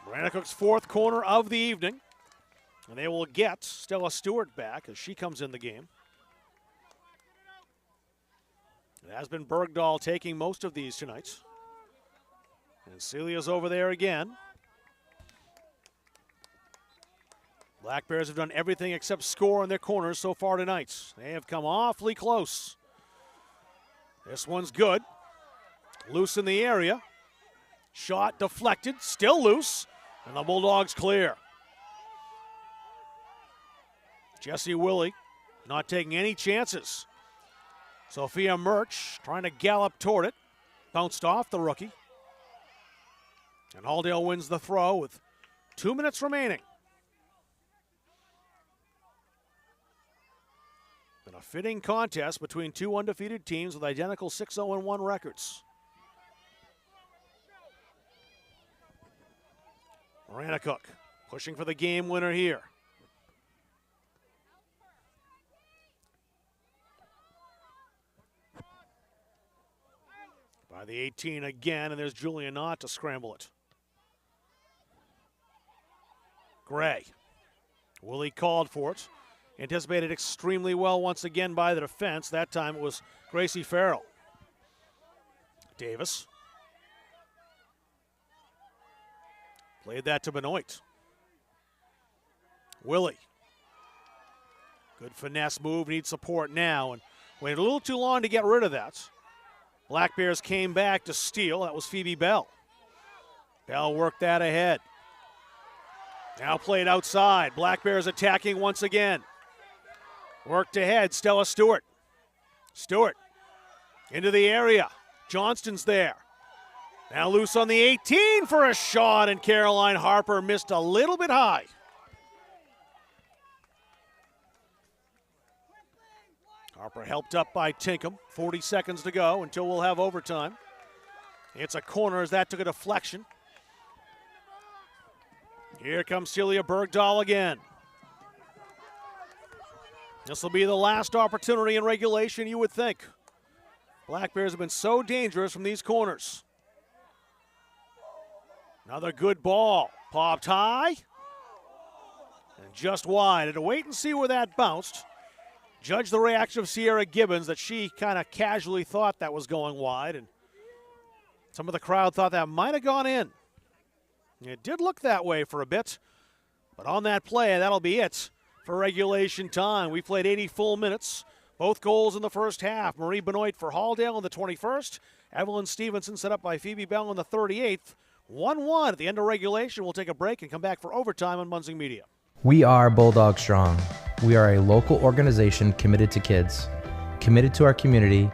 Maranacook's 4th corner of the evening. And they will get Stella Stewart back as she comes in the game. It has been Bergdahl taking most of these tonight. And Celia's over there again. Black Bears have done everything except score in their corners so far tonight. They have come awfully close. This one's good. Loose in the area. Shot deflected, still loose, and the Bulldogs clear. Jesse Willie not taking any chances. Sophia Murch trying to gallop toward it. Bounced off the rookie. And Halldale wins the throw with 2 minutes remaining. Been a fitting contest between two undefeated teams with identical 6-0-1 records. Miranda Cook pushing for the game winner here. By the 18 again, and there's Julia Knott to scramble it. Gray. Willie called for it. Anticipated extremely well once again by the defense. That time it was Gracie Farrell. Davis. Played that to Benoit. Willie. Good finesse move, needs support now, and waited a little too long to get rid of that. Black Bears came back to steal. That was Phoebe Bell. Bell worked that ahead. Now played outside. Black Bears attacking once again. Worked ahead, Stella Stewart. Stewart into the area. Johnston's there. Now loose on the 18 for a shot, and Caroline Harper missed a little bit high. Harper helped up by Tinkham. 40 seconds to go until we'll have overtime. It's a corner as that took a deflection. Here comes Celia Bergdahl again. This will be the last opportunity in regulation, you would think. Black Bears have been so dangerous from these corners. Another good ball. Popped high. And just wide. And to wait and see where that bounced. Judge the reaction of Sierra Gibbons that she kind of casually thought that was going wide. And some of the crowd thought that might have gone in. It did look that way for a bit. But on that play, that'll be it for regulation time. We played 80 full minutes. Both goals in the first half. Marie Benoit for Halldale in the 21st. Evelyn Stevenson set up by Phoebe Bell in the 38th. 1-1 at the end of regulation. We'll take a break and come back for overtime on Munzing Media. We are Bulldog Strong. We are a local organization committed to kids, committed to our community,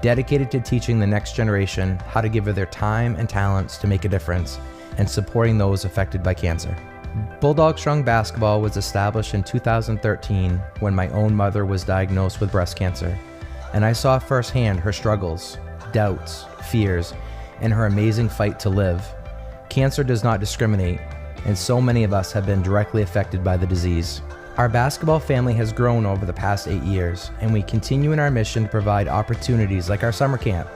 dedicated to teaching the next generation how to give of their time and talents to make a difference, and supporting those affected by cancer. Bulldog Strong Basketball was established in 2013 when my own mother was diagnosed with breast cancer, and I saw firsthand her struggles, doubts, fears, and her amazing fight to live. Cancer does not discriminate, and so many of us have been directly affected by the disease. Our basketball family has grown over the past 8 years, and we continue in our mission to provide opportunities like our summer camp,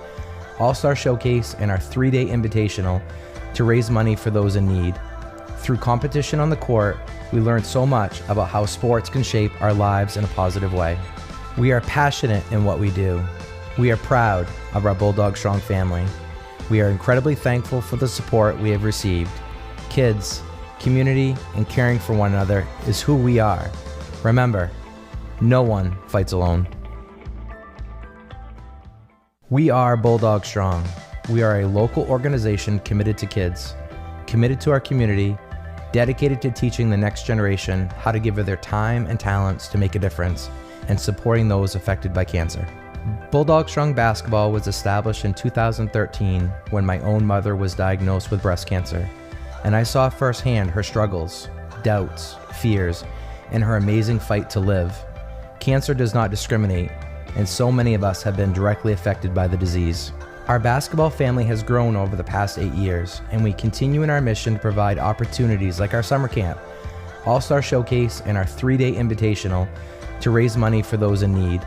All-Star Showcase, and our 3-day invitational to raise money for those in need. Through competition on the court, we learned so much about how sports can shape our lives in a positive way. We are passionate in what we do. We are proud of our Bulldog Strong family. We are incredibly thankful for the support we have received. Kids, community, and caring for one another is who we are. Remember, no one fights alone. We are Bulldog Strong. We are a local organization committed to kids, committed to our community, dedicated to teaching the next generation how to give of their time and talents to make a difference, and supporting those affected by cancer. Bulldog Strong Basketball was established in 2013 when my own mother was diagnosed with breast cancer, and I saw firsthand her struggles, doubts, fears, and her amazing fight to live. Cancer does not discriminate, and so many of us have been directly affected by the disease. Our basketball family has grown over the past 8 years, and we continue in our mission to provide opportunities like our summer camp, All-Star Showcase, and our 3-day invitational to raise money for those in need.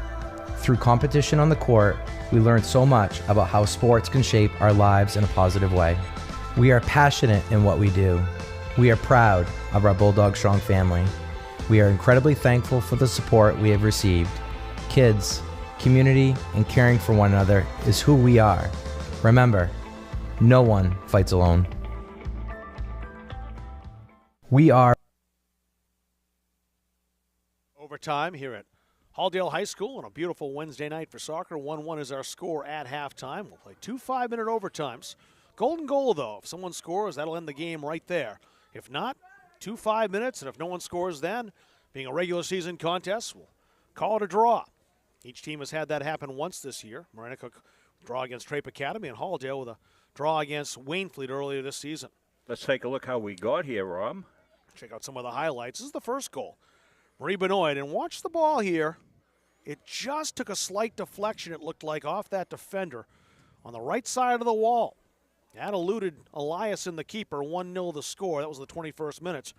Through competition on the court, we learned so much about how sports can shape our lives in a positive way. We are passionate in what we do. We are proud of our Bulldog Strong family. We are incredibly thankful for the support we have received. Kids, community, and caring for one another is who we are. Remember, no one fights alone. We are overtime here at Halldale High School on a beautiful Wednesday night for soccer. 1-1 is our score at halftime. We'll play 2 5-minute overtimes. Golden goal, though. If someone scores, that'll end the game right there. If not, 2 5 minutes, and if no one scores then, being a regular season contest, we'll call it a draw. Each team has had that happen once this year. Marinacook draw against Trape Academy, and Halldale with a draw against Waynfleet earlier this season. Let's take a look how we got here, Rob. Check out some of the highlights. This is the first goal. Marie Benoit, and watch the ball here. It just took a slight deflection, it looked like, off that defender on the right side of the wall. That eluded Eliason, the keeper, 1-0 the score. That was the 21st minute.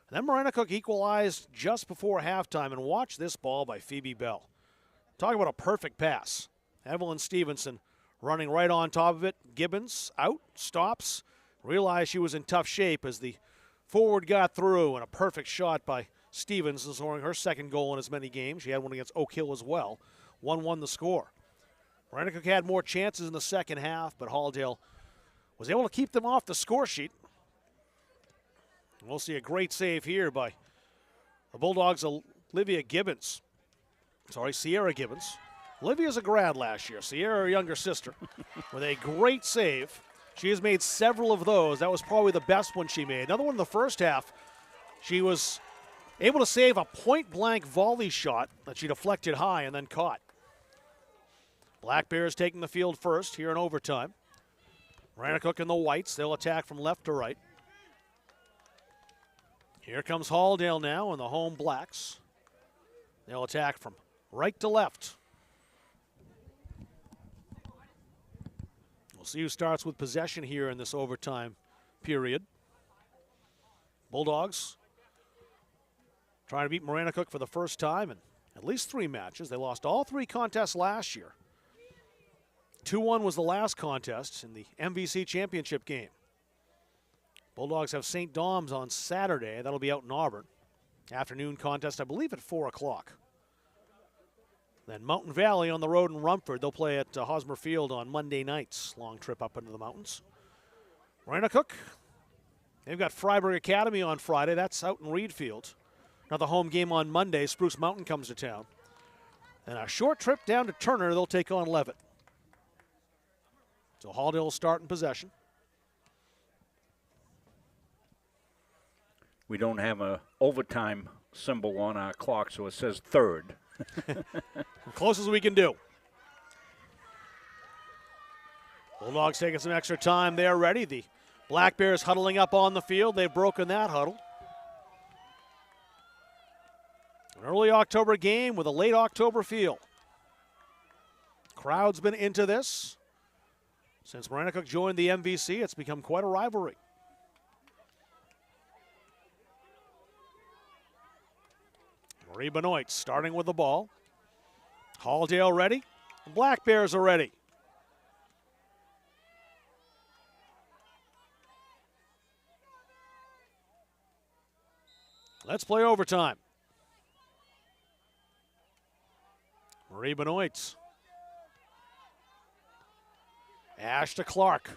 And then Marinacook equalized just before halftime, and watch this ball by Phoebe Bell. Talk about a perfect pass. Evelyn Stevenson running right on top of it. Gibbons out, stops, realized she was in tough shape as the forward got through, and a perfect shot by Stevens, scoring her second goal in as many games. She had one against Oak Hill as well. 1-1 the score. Marinacook had more chances in the second half, but Halldale was able to keep them off the score sheet. We'll see a great save here by the Bulldogs' Sierra Gibbons. Olivia's a grad last year. Sierra, her younger sister, with a great save. She has made several of those. That was probably the best one she made. Another one in the first half. She was able to save a point-blank volley shot that she deflected high and then caught. Black Bears taking the field first here in overtime. Marinacook and the Whites, they'll attack from left to right. Here comes Halldale now and the home Blacks. They'll attack from right to left. We'll see who starts with possession here in this overtime period. Bulldogs trying to beat Marinacook for the first time in at least 3 matches. They lost all 3 contests last year. 2-1 was the last contest in the MVC championship game. Bulldogs have St. Dom's on Saturday. That'll be out in Auburn. Afternoon contest, I believe, at 4 o'clock. Then Mountain Valley on the road in Rumford. They'll play at Hosmer Field on Monday nights. Long trip up into the mountains. Marinacook, they've got Freiburg Academy on Friday. That's out in Reedfield. Another home game on Monday. Spruce Mountain comes to town. And a short trip down to Turner. They'll take on Leavitt. So Halldale will start in possession. We don't have a overtime symbol on our clock, so it says third. Close as we can do. Bulldogs taking some extra time. They're ready. The Black Bears huddling up on the field. They've broken that huddle. An early October game with a late October feel. Crowd's been into this. Since Marinacook joined the MVC, it's become quite a rivalry. Marie Benoit starting with the ball. Halldale ready. The Black Bears are ready. Let's play overtime. Marie Benoit. Ash to Clark.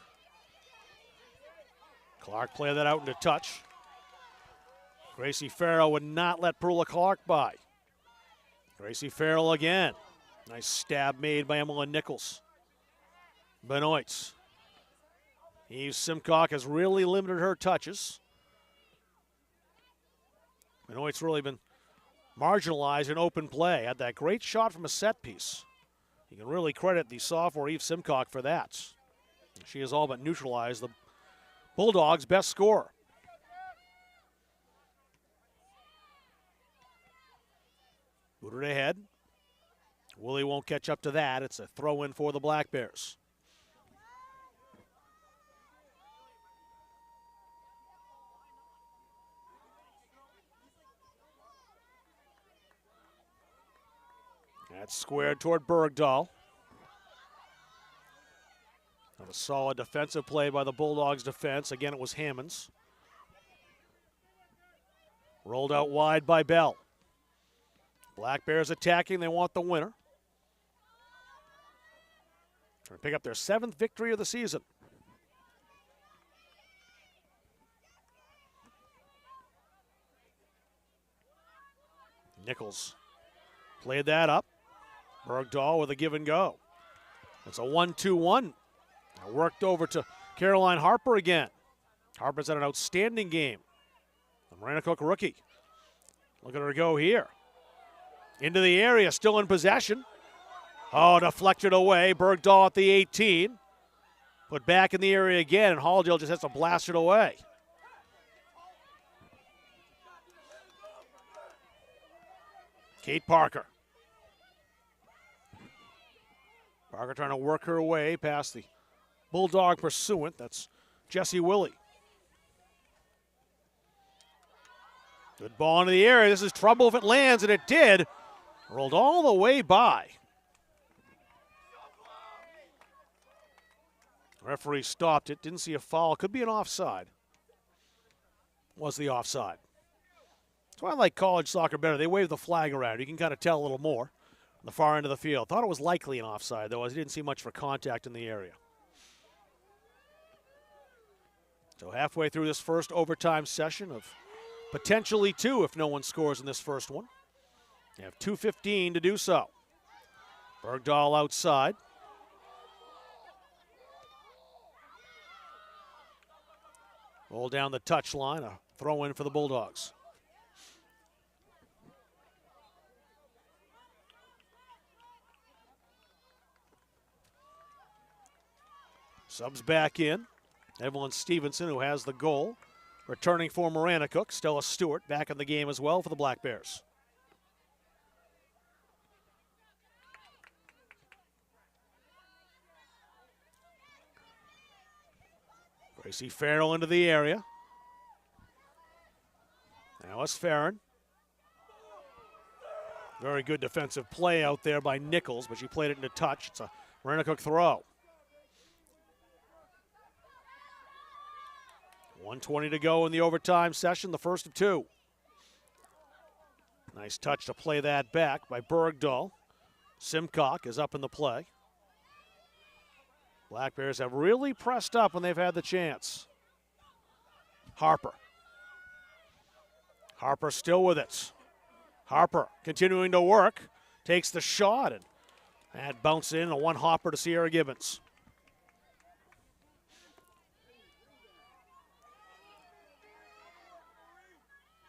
Clark played that out into touch. Gracie Farrell would not let Perla Clark by. Gracie Farrell again. Nice stab made by Emmeline Nichols. Benoit. Eve Simcock has really limited her touches. Benoit's really been marginalized in open play. Had that great shot from a set piece. You can really credit the sophomore Eve Simcock for that. She has all but neutralized the Bulldogs' best scorer. Booted ahead. Woolley won't catch up to that. It's a throw-in for the Black Bears. That's squared toward Bergdahl. A solid defensive play by the Bulldogs' defense. Again, it was Hammonds. Rolled out wide by Bell. Black Bears attacking. They want the winner. Trying to pick up their 7th victory of the season. Nichols Played that up. Bergdahl with a give and go. It's a 1-2-1. Worked over to Caroline Harper again. Harper's had an outstanding game. The Marina Cook rookie. Look at her go here. Into the area, still in possession. Oh, deflected away. Bergdahl at the 18. Put back in the area again, and Halldale just has to blast it away. Kate Parker. Parker trying to work her way past the Bulldog pursuant. That's Jessie Willie. Good ball into the area. This is trouble if it lands, and it did. Rolled all the way by. Referee stopped it. Didn't see a foul. Could be an offside. Was the offside. That's why I like college soccer better. They wave the flag around. You can kind of tell a little more on the far end of the field. Thought it was likely an offside, though, as I didn't see much for contact in the area. So halfway through this first overtime session of potentially two if no one scores in this first one. You have 2:15 to do so. Bergdahl outside. Roll down the touchline, a throw in for the Bulldogs. Subs back in. Evelyn Stevenson, who has the goal. Returning for Marana Cook, Stella Stewart back in the game as well for the Black Bears. Gracie Farrell into the area. Now it's Farron. Very good defensive play out there by Nichols, but she played it into touch. It's a Marana Cook throw. 1:20 to go in the overtime session, the first of two. Nice touch to play that back by Bergdahl. Simcock is up in the play. Black Bears have really pressed up when they've had the chance. Harper. Harper still with it. Harper continuing to work. Takes the shot, and that bounce in, a one hopper to Sierra Gibbons.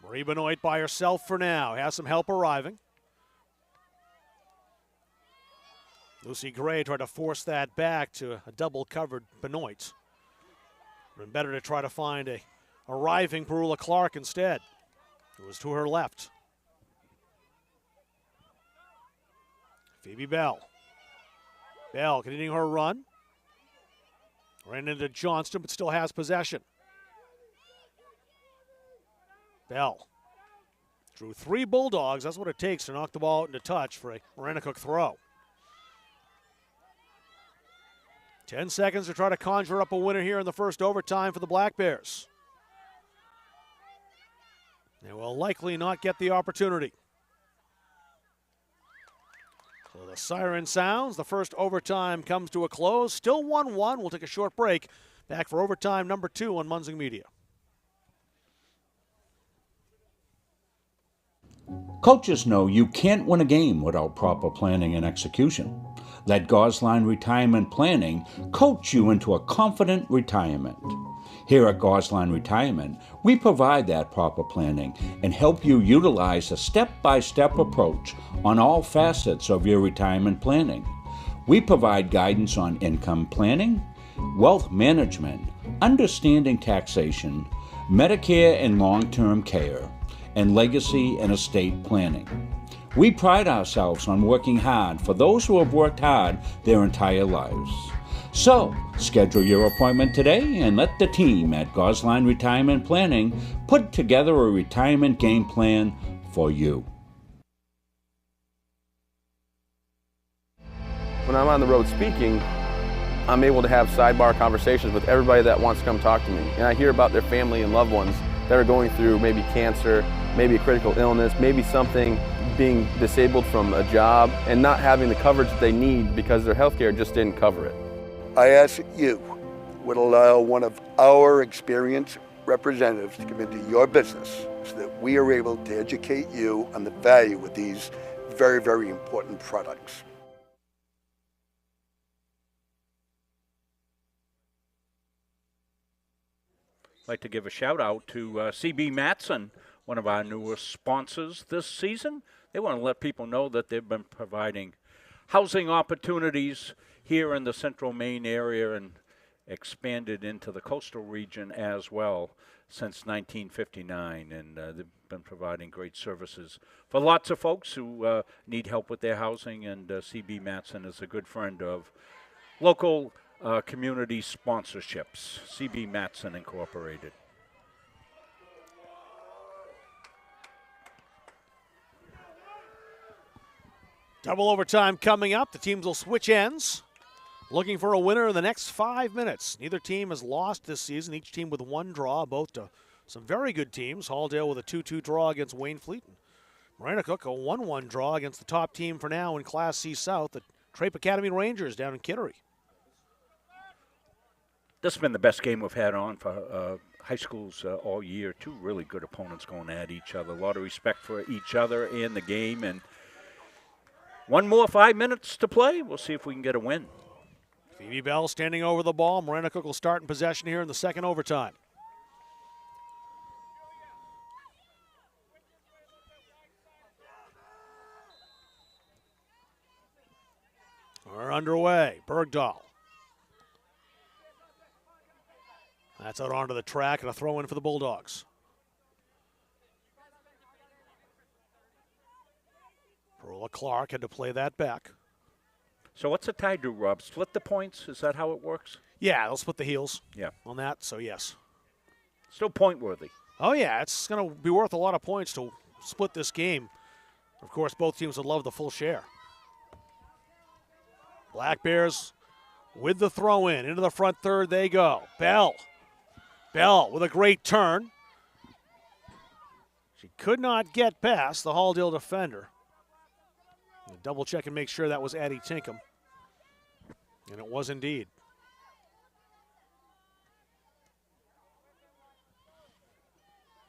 Marie Benoit by herself for now. Has some help arriving. Lucy Gray tried to force that back to a double-covered Benoit. Been better to try to find a arriving Perula Clark instead. It was to her left. Phoebe Bell. Bell continuing her run. Ran into Johnston, but still has possession. Bell drew three Bulldogs. That's what it takes to knock the ball out into touch for a Marana Cook throw. 10 seconds to try to conjure up a winner here in the first overtime for the Black Bears. They will likely not get the opportunity. So the siren sounds. The first overtime comes to a close. Still 1-1. We'll take a short break. Back for overtime number 2 on Munzing Media. Coaches know you can't win a game without proper planning and execution. Let Gosline Retirement Planning coach you into a confident retirement. Here at Gosline Retirement, we provide that proper planning and help you utilize a step-by-step approach on all facets of your retirement planning. We provide guidance on income planning, wealth management, understanding taxation, Medicare and long-term care, and legacy and estate planning. We pride ourselves on working hard for those who have worked hard their entire lives. So, schedule your appointment today and let the team at Gosline Retirement Planning put together a retirement game plan for you. When I'm on the road speaking, I'm able to have sidebar conversations with everybody that wants to come talk to me. And I hear about their family and loved ones that are going through maybe cancer, maybe a critical illness, maybe something, being disabled from a job and not having the coverage that they need because their health care just didn't cover it. I ask that you would allow one of our experienced representatives to come into your business so that we are able to educate you on the value of these very, very important products. I'd like to give a shout out to CB Matson, one of our newest sponsors this season. They want to let people know that they've been providing housing opportunities here in the central Maine area and expanded into the coastal region as well since 1959. And they've been providing great services for lots of folks who need help with their housing. And CB Matson is a good friend of local community sponsorships. CB Matson Incorporated. Double overtime coming up. The teams will switch ends. Looking for a winner in the next 5 minutes. Neither team has lost this season. Each team with one draw, both to some very good teams. Halldale with a 2-2 draw against Waynfleet. Maranacook a 1-1 draw against the top team for now in Class C South, the Trape Academy Rangers down in Kittery. This has been the best game we've had on for high schools all year. Two really good opponents going at each other. A lot of respect for each other and the game. And one more 5 minutes to play. We'll see if we can get a win. Phoebe Bell standing over the ball. Maranacook will start in possession here in the second overtime. We're underway. Bergdahl. That's out onto the track and a throw in for the Bulldogs. Perla Clark had to play that back. So what's the tie do, Rob? Split the points? Is that how it works? Yeah, they'll split the heels Yeah. on that, so yes. Still point worthy. Oh, yeah, it's going to be worth a lot of points to split this game. Of course, both teams would love the full share. Black Bears with the throw in. Into the front third they go. Bell with a great turn. She could not get past the Halldale defender. Double check and make sure that was Addie Tinkham. And it was indeed.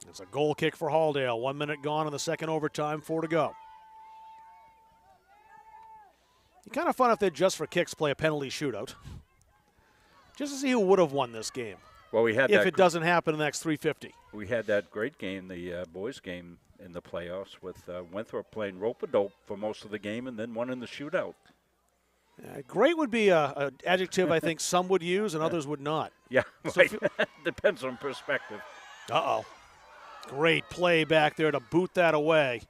It's a goal kick for Halldale. 1 minute gone in the second overtime, 4 to go. It'd be kind of fun if they just for kicks play a penalty shootout. Just to see who would have won this game. Well, we had if it doesn't happen in the next 350. We had that great game, the boys' game in the playoffs with Winthrop playing rope-a-dope for most of the game and then one in the shootout. Great would be an adjective I think some would use and others would not. Yeah, So right. Depends on perspective. Uh-oh. Great play back there to boot that away.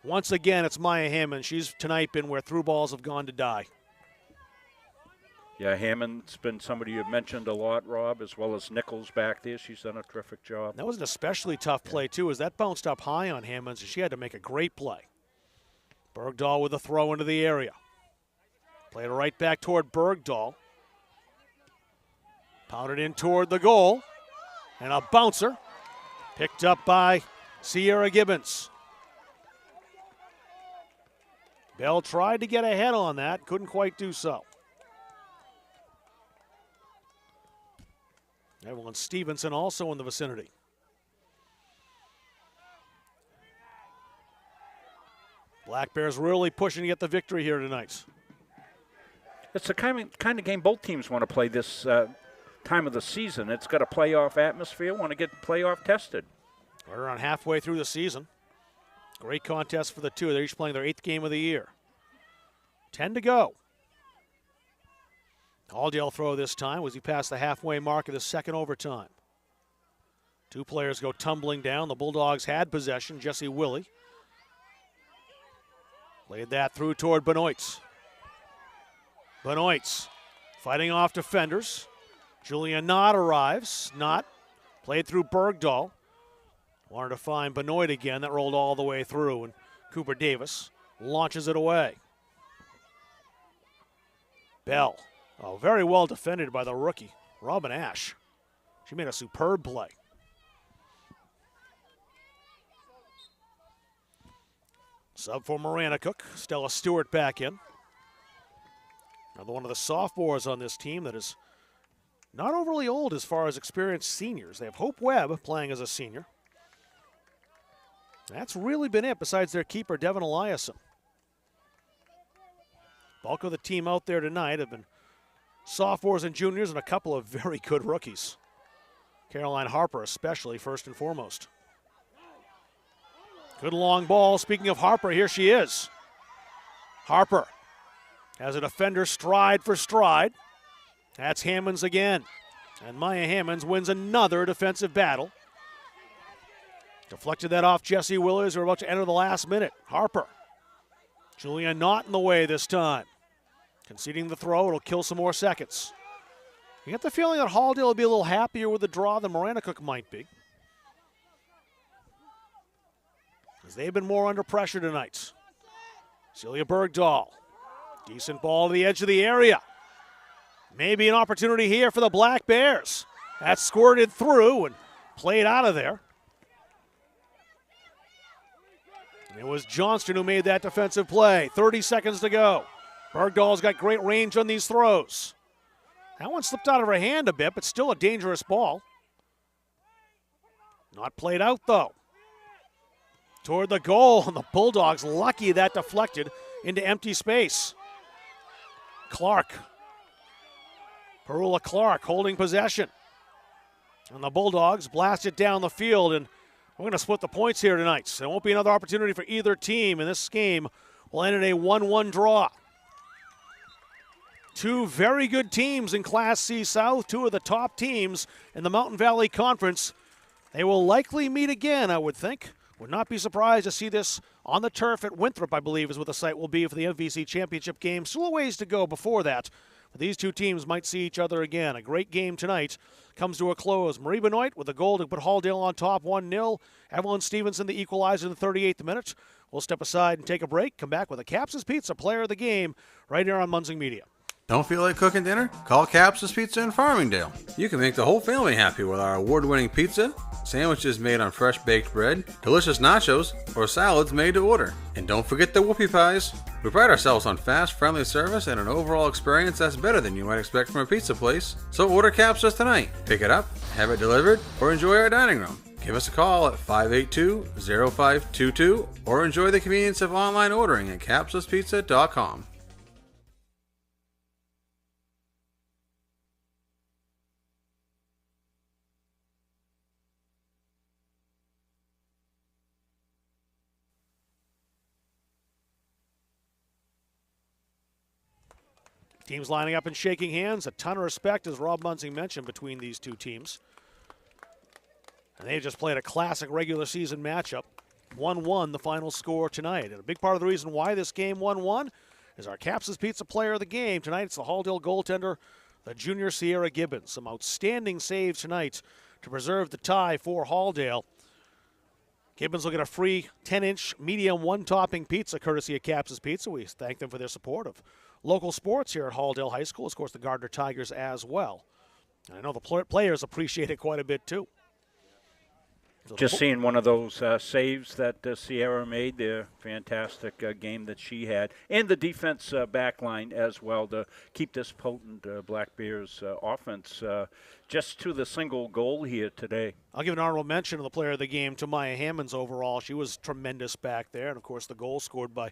Once again, it's Maya Hammond. She's tonight been where through balls have gone to die. Yeah, Hammond's been somebody you've mentioned a lot, Rob, as well as Nichols back there. She's done a terrific job. That was an especially tough play, too, as that bounced up high on Hammond, so she had to make a great play. Bergdahl with a throw into the area. Played it right back toward Bergdahl. Pounded in toward the goal. And a bouncer. Picked up by Sierra Gibbons. Bell tried to get ahead on that, couldn't quite do so. Evelyn Stevenson also in the vicinity. Black Bears really pushing to get the victory here tonight. It's the kind of game both teams want to play this time of the season. It's got a playoff atmosphere, want to get playoff tested. We're around halfway through the season. Great contest for the two. They're each playing their 8th game of the year. 10 to go. Halldale throw this time as he passed the halfway mark of the second overtime. Two players go tumbling down. The Bulldogs had possession. Jesse Willie laid that through toward Benoits. Benoits fighting off defenders. Julia Knott arrives. Knott played through Bergdahl. Wanted to find Benoit again. That rolled all the way through, and Cooper Davis launches it away. Bell. Oh, very well defended by the rookie, Robin Ash. She made a superb play. Sub for Maranacook. Stella Stewart back in. Another one of the sophomores on this team that is not overly old as far as experienced seniors. They have Hope Webb playing as a senior. That's really been it besides their keeper, Devin Eliason. Bulk of the team out there tonight have been sophomores and juniors and a couple of very good rookies. Caroline Harper especially, first and foremost. Good long ball. Speaking of Harper, here she is. Harper has a defender stride for stride. That's Hammonds again. And Maya Hammonds wins another defensive battle. Deflected that off Jesse Willers. We're about to enter the last minute. Harper. Julia not in the way this time. Conceding the throw. It'll kill some more seconds. You get the feeling that Halldale will be a little happier with the draw than Maranacook might be, as they've been more under pressure tonight. Celia Bergdahl. Decent ball to the edge of the area. Maybe an opportunity here for the Black Bears. That's squirted through and played out of there. And it was Johnston who made that defensive play. 30 seconds to go. Bergdahl's got great range on these throws. That one slipped out of her hand a bit, but still a dangerous ball. Not played out, though. Toward the goal, and the Bulldogs lucky that deflected into empty space. Clark. Perula Clark holding possession. And the Bulldogs blast it down the field, and we're going to split the points here tonight. So there won't be another opportunity for either team, and this game will end in a 1-1 draw. Two very good teams in Class C South, two of the top teams in the Mountain Valley Conference. They will likely meet again, I would think. Would not be surprised to see this on the turf at Winthrop, I believe, is what the site will be for the MVC Championship game. Still a ways to go before that. But these two teams might see each other again. A great game tonight comes to a close. Marie Benoit with a goal to put Halldale on top 1-0. Evelyn Stevenson, the equalizer in the 38th minute. We'll step aside and take a break. Come back with a Caps's Pizza player of the game right here on Munzing Media. Don't feel like cooking dinner? Call Caps's Pizza in Farmingdale. You can make the whole family happy with our award-winning pizza, sandwiches made on fresh baked bread, delicious nachos, or salads made to order. And don't forget the whoopie pies. We pride ourselves on fast, friendly service and an overall experience that's better than you might expect from a pizza place. So order Caps's tonight. Pick it up, have it delivered, or enjoy our dining room. Give us a call at 582-0522 or enjoy the convenience of online ordering at capsuspizza.com. Teams lining up and shaking hands. A ton of respect, as Rob Munzing mentioned, between these two teams. And they just played a classic regular season matchup. 1-1 the final score tonight. And a big part of the reason why this game 1-1 is our Caps's Pizza player of the game. Tonight it's the Halldale goaltender, the junior Sierra Gibbons. Some outstanding saves tonight to preserve the tie for Halldale. Gibbons will get a free 10-inch medium one-topping pizza courtesy of Caps's Pizza. We thank them for their support of local sports here at Halldale High School. Of course, the Gardner Tigers as well. And I know the players appreciate it quite a bit, too. So just seeing one of those saves that Sierra made, the fantastic game that she had, and the defense back line as well to keep this potent Black Bears offense just to the single goal here today. I'll give an honorable mention to the player of the game, to Maya Hammonds overall. She was tremendous back there, and, of course, the goal scored by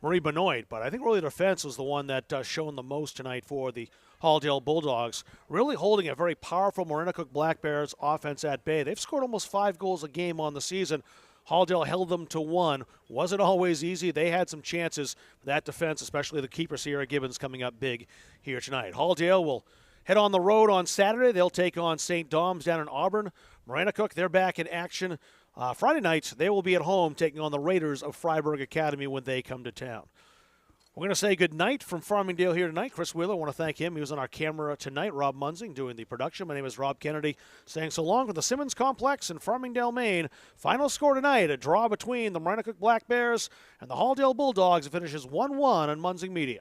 Marie Benoit. But I think really the defense was the one that shown the most tonight for the Halldale Bulldogs, really holding a very powerful Maranacook Black Bears offense at bay. They've scored almost 5 goals a game on the season. Halldale held them to 1. Wasn't always easy. They had some chances for that defense, especially the keeper, Sierra Gibbons, coming up big here tonight. Halldale will head on the road on Saturday. They'll take on St. Dom's down in Auburn. Maranacook, they're back in action. Friday night, they will be at home taking on the Raiders of Freiburg Academy when they come to town. We're going to say good night from Farmingdale here tonight. Chris Wheeler, I want to thank him. He was on our camera tonight. Rob Munzing doing the production. My name is Rob Kennedy, saying so long from the Simmons Complex in Farmingdale, Maine. Final score tonight, a draw between the Maranacook Black Bears and the Halldale Bulldogs. It finishes 1-1 on Munzing Media.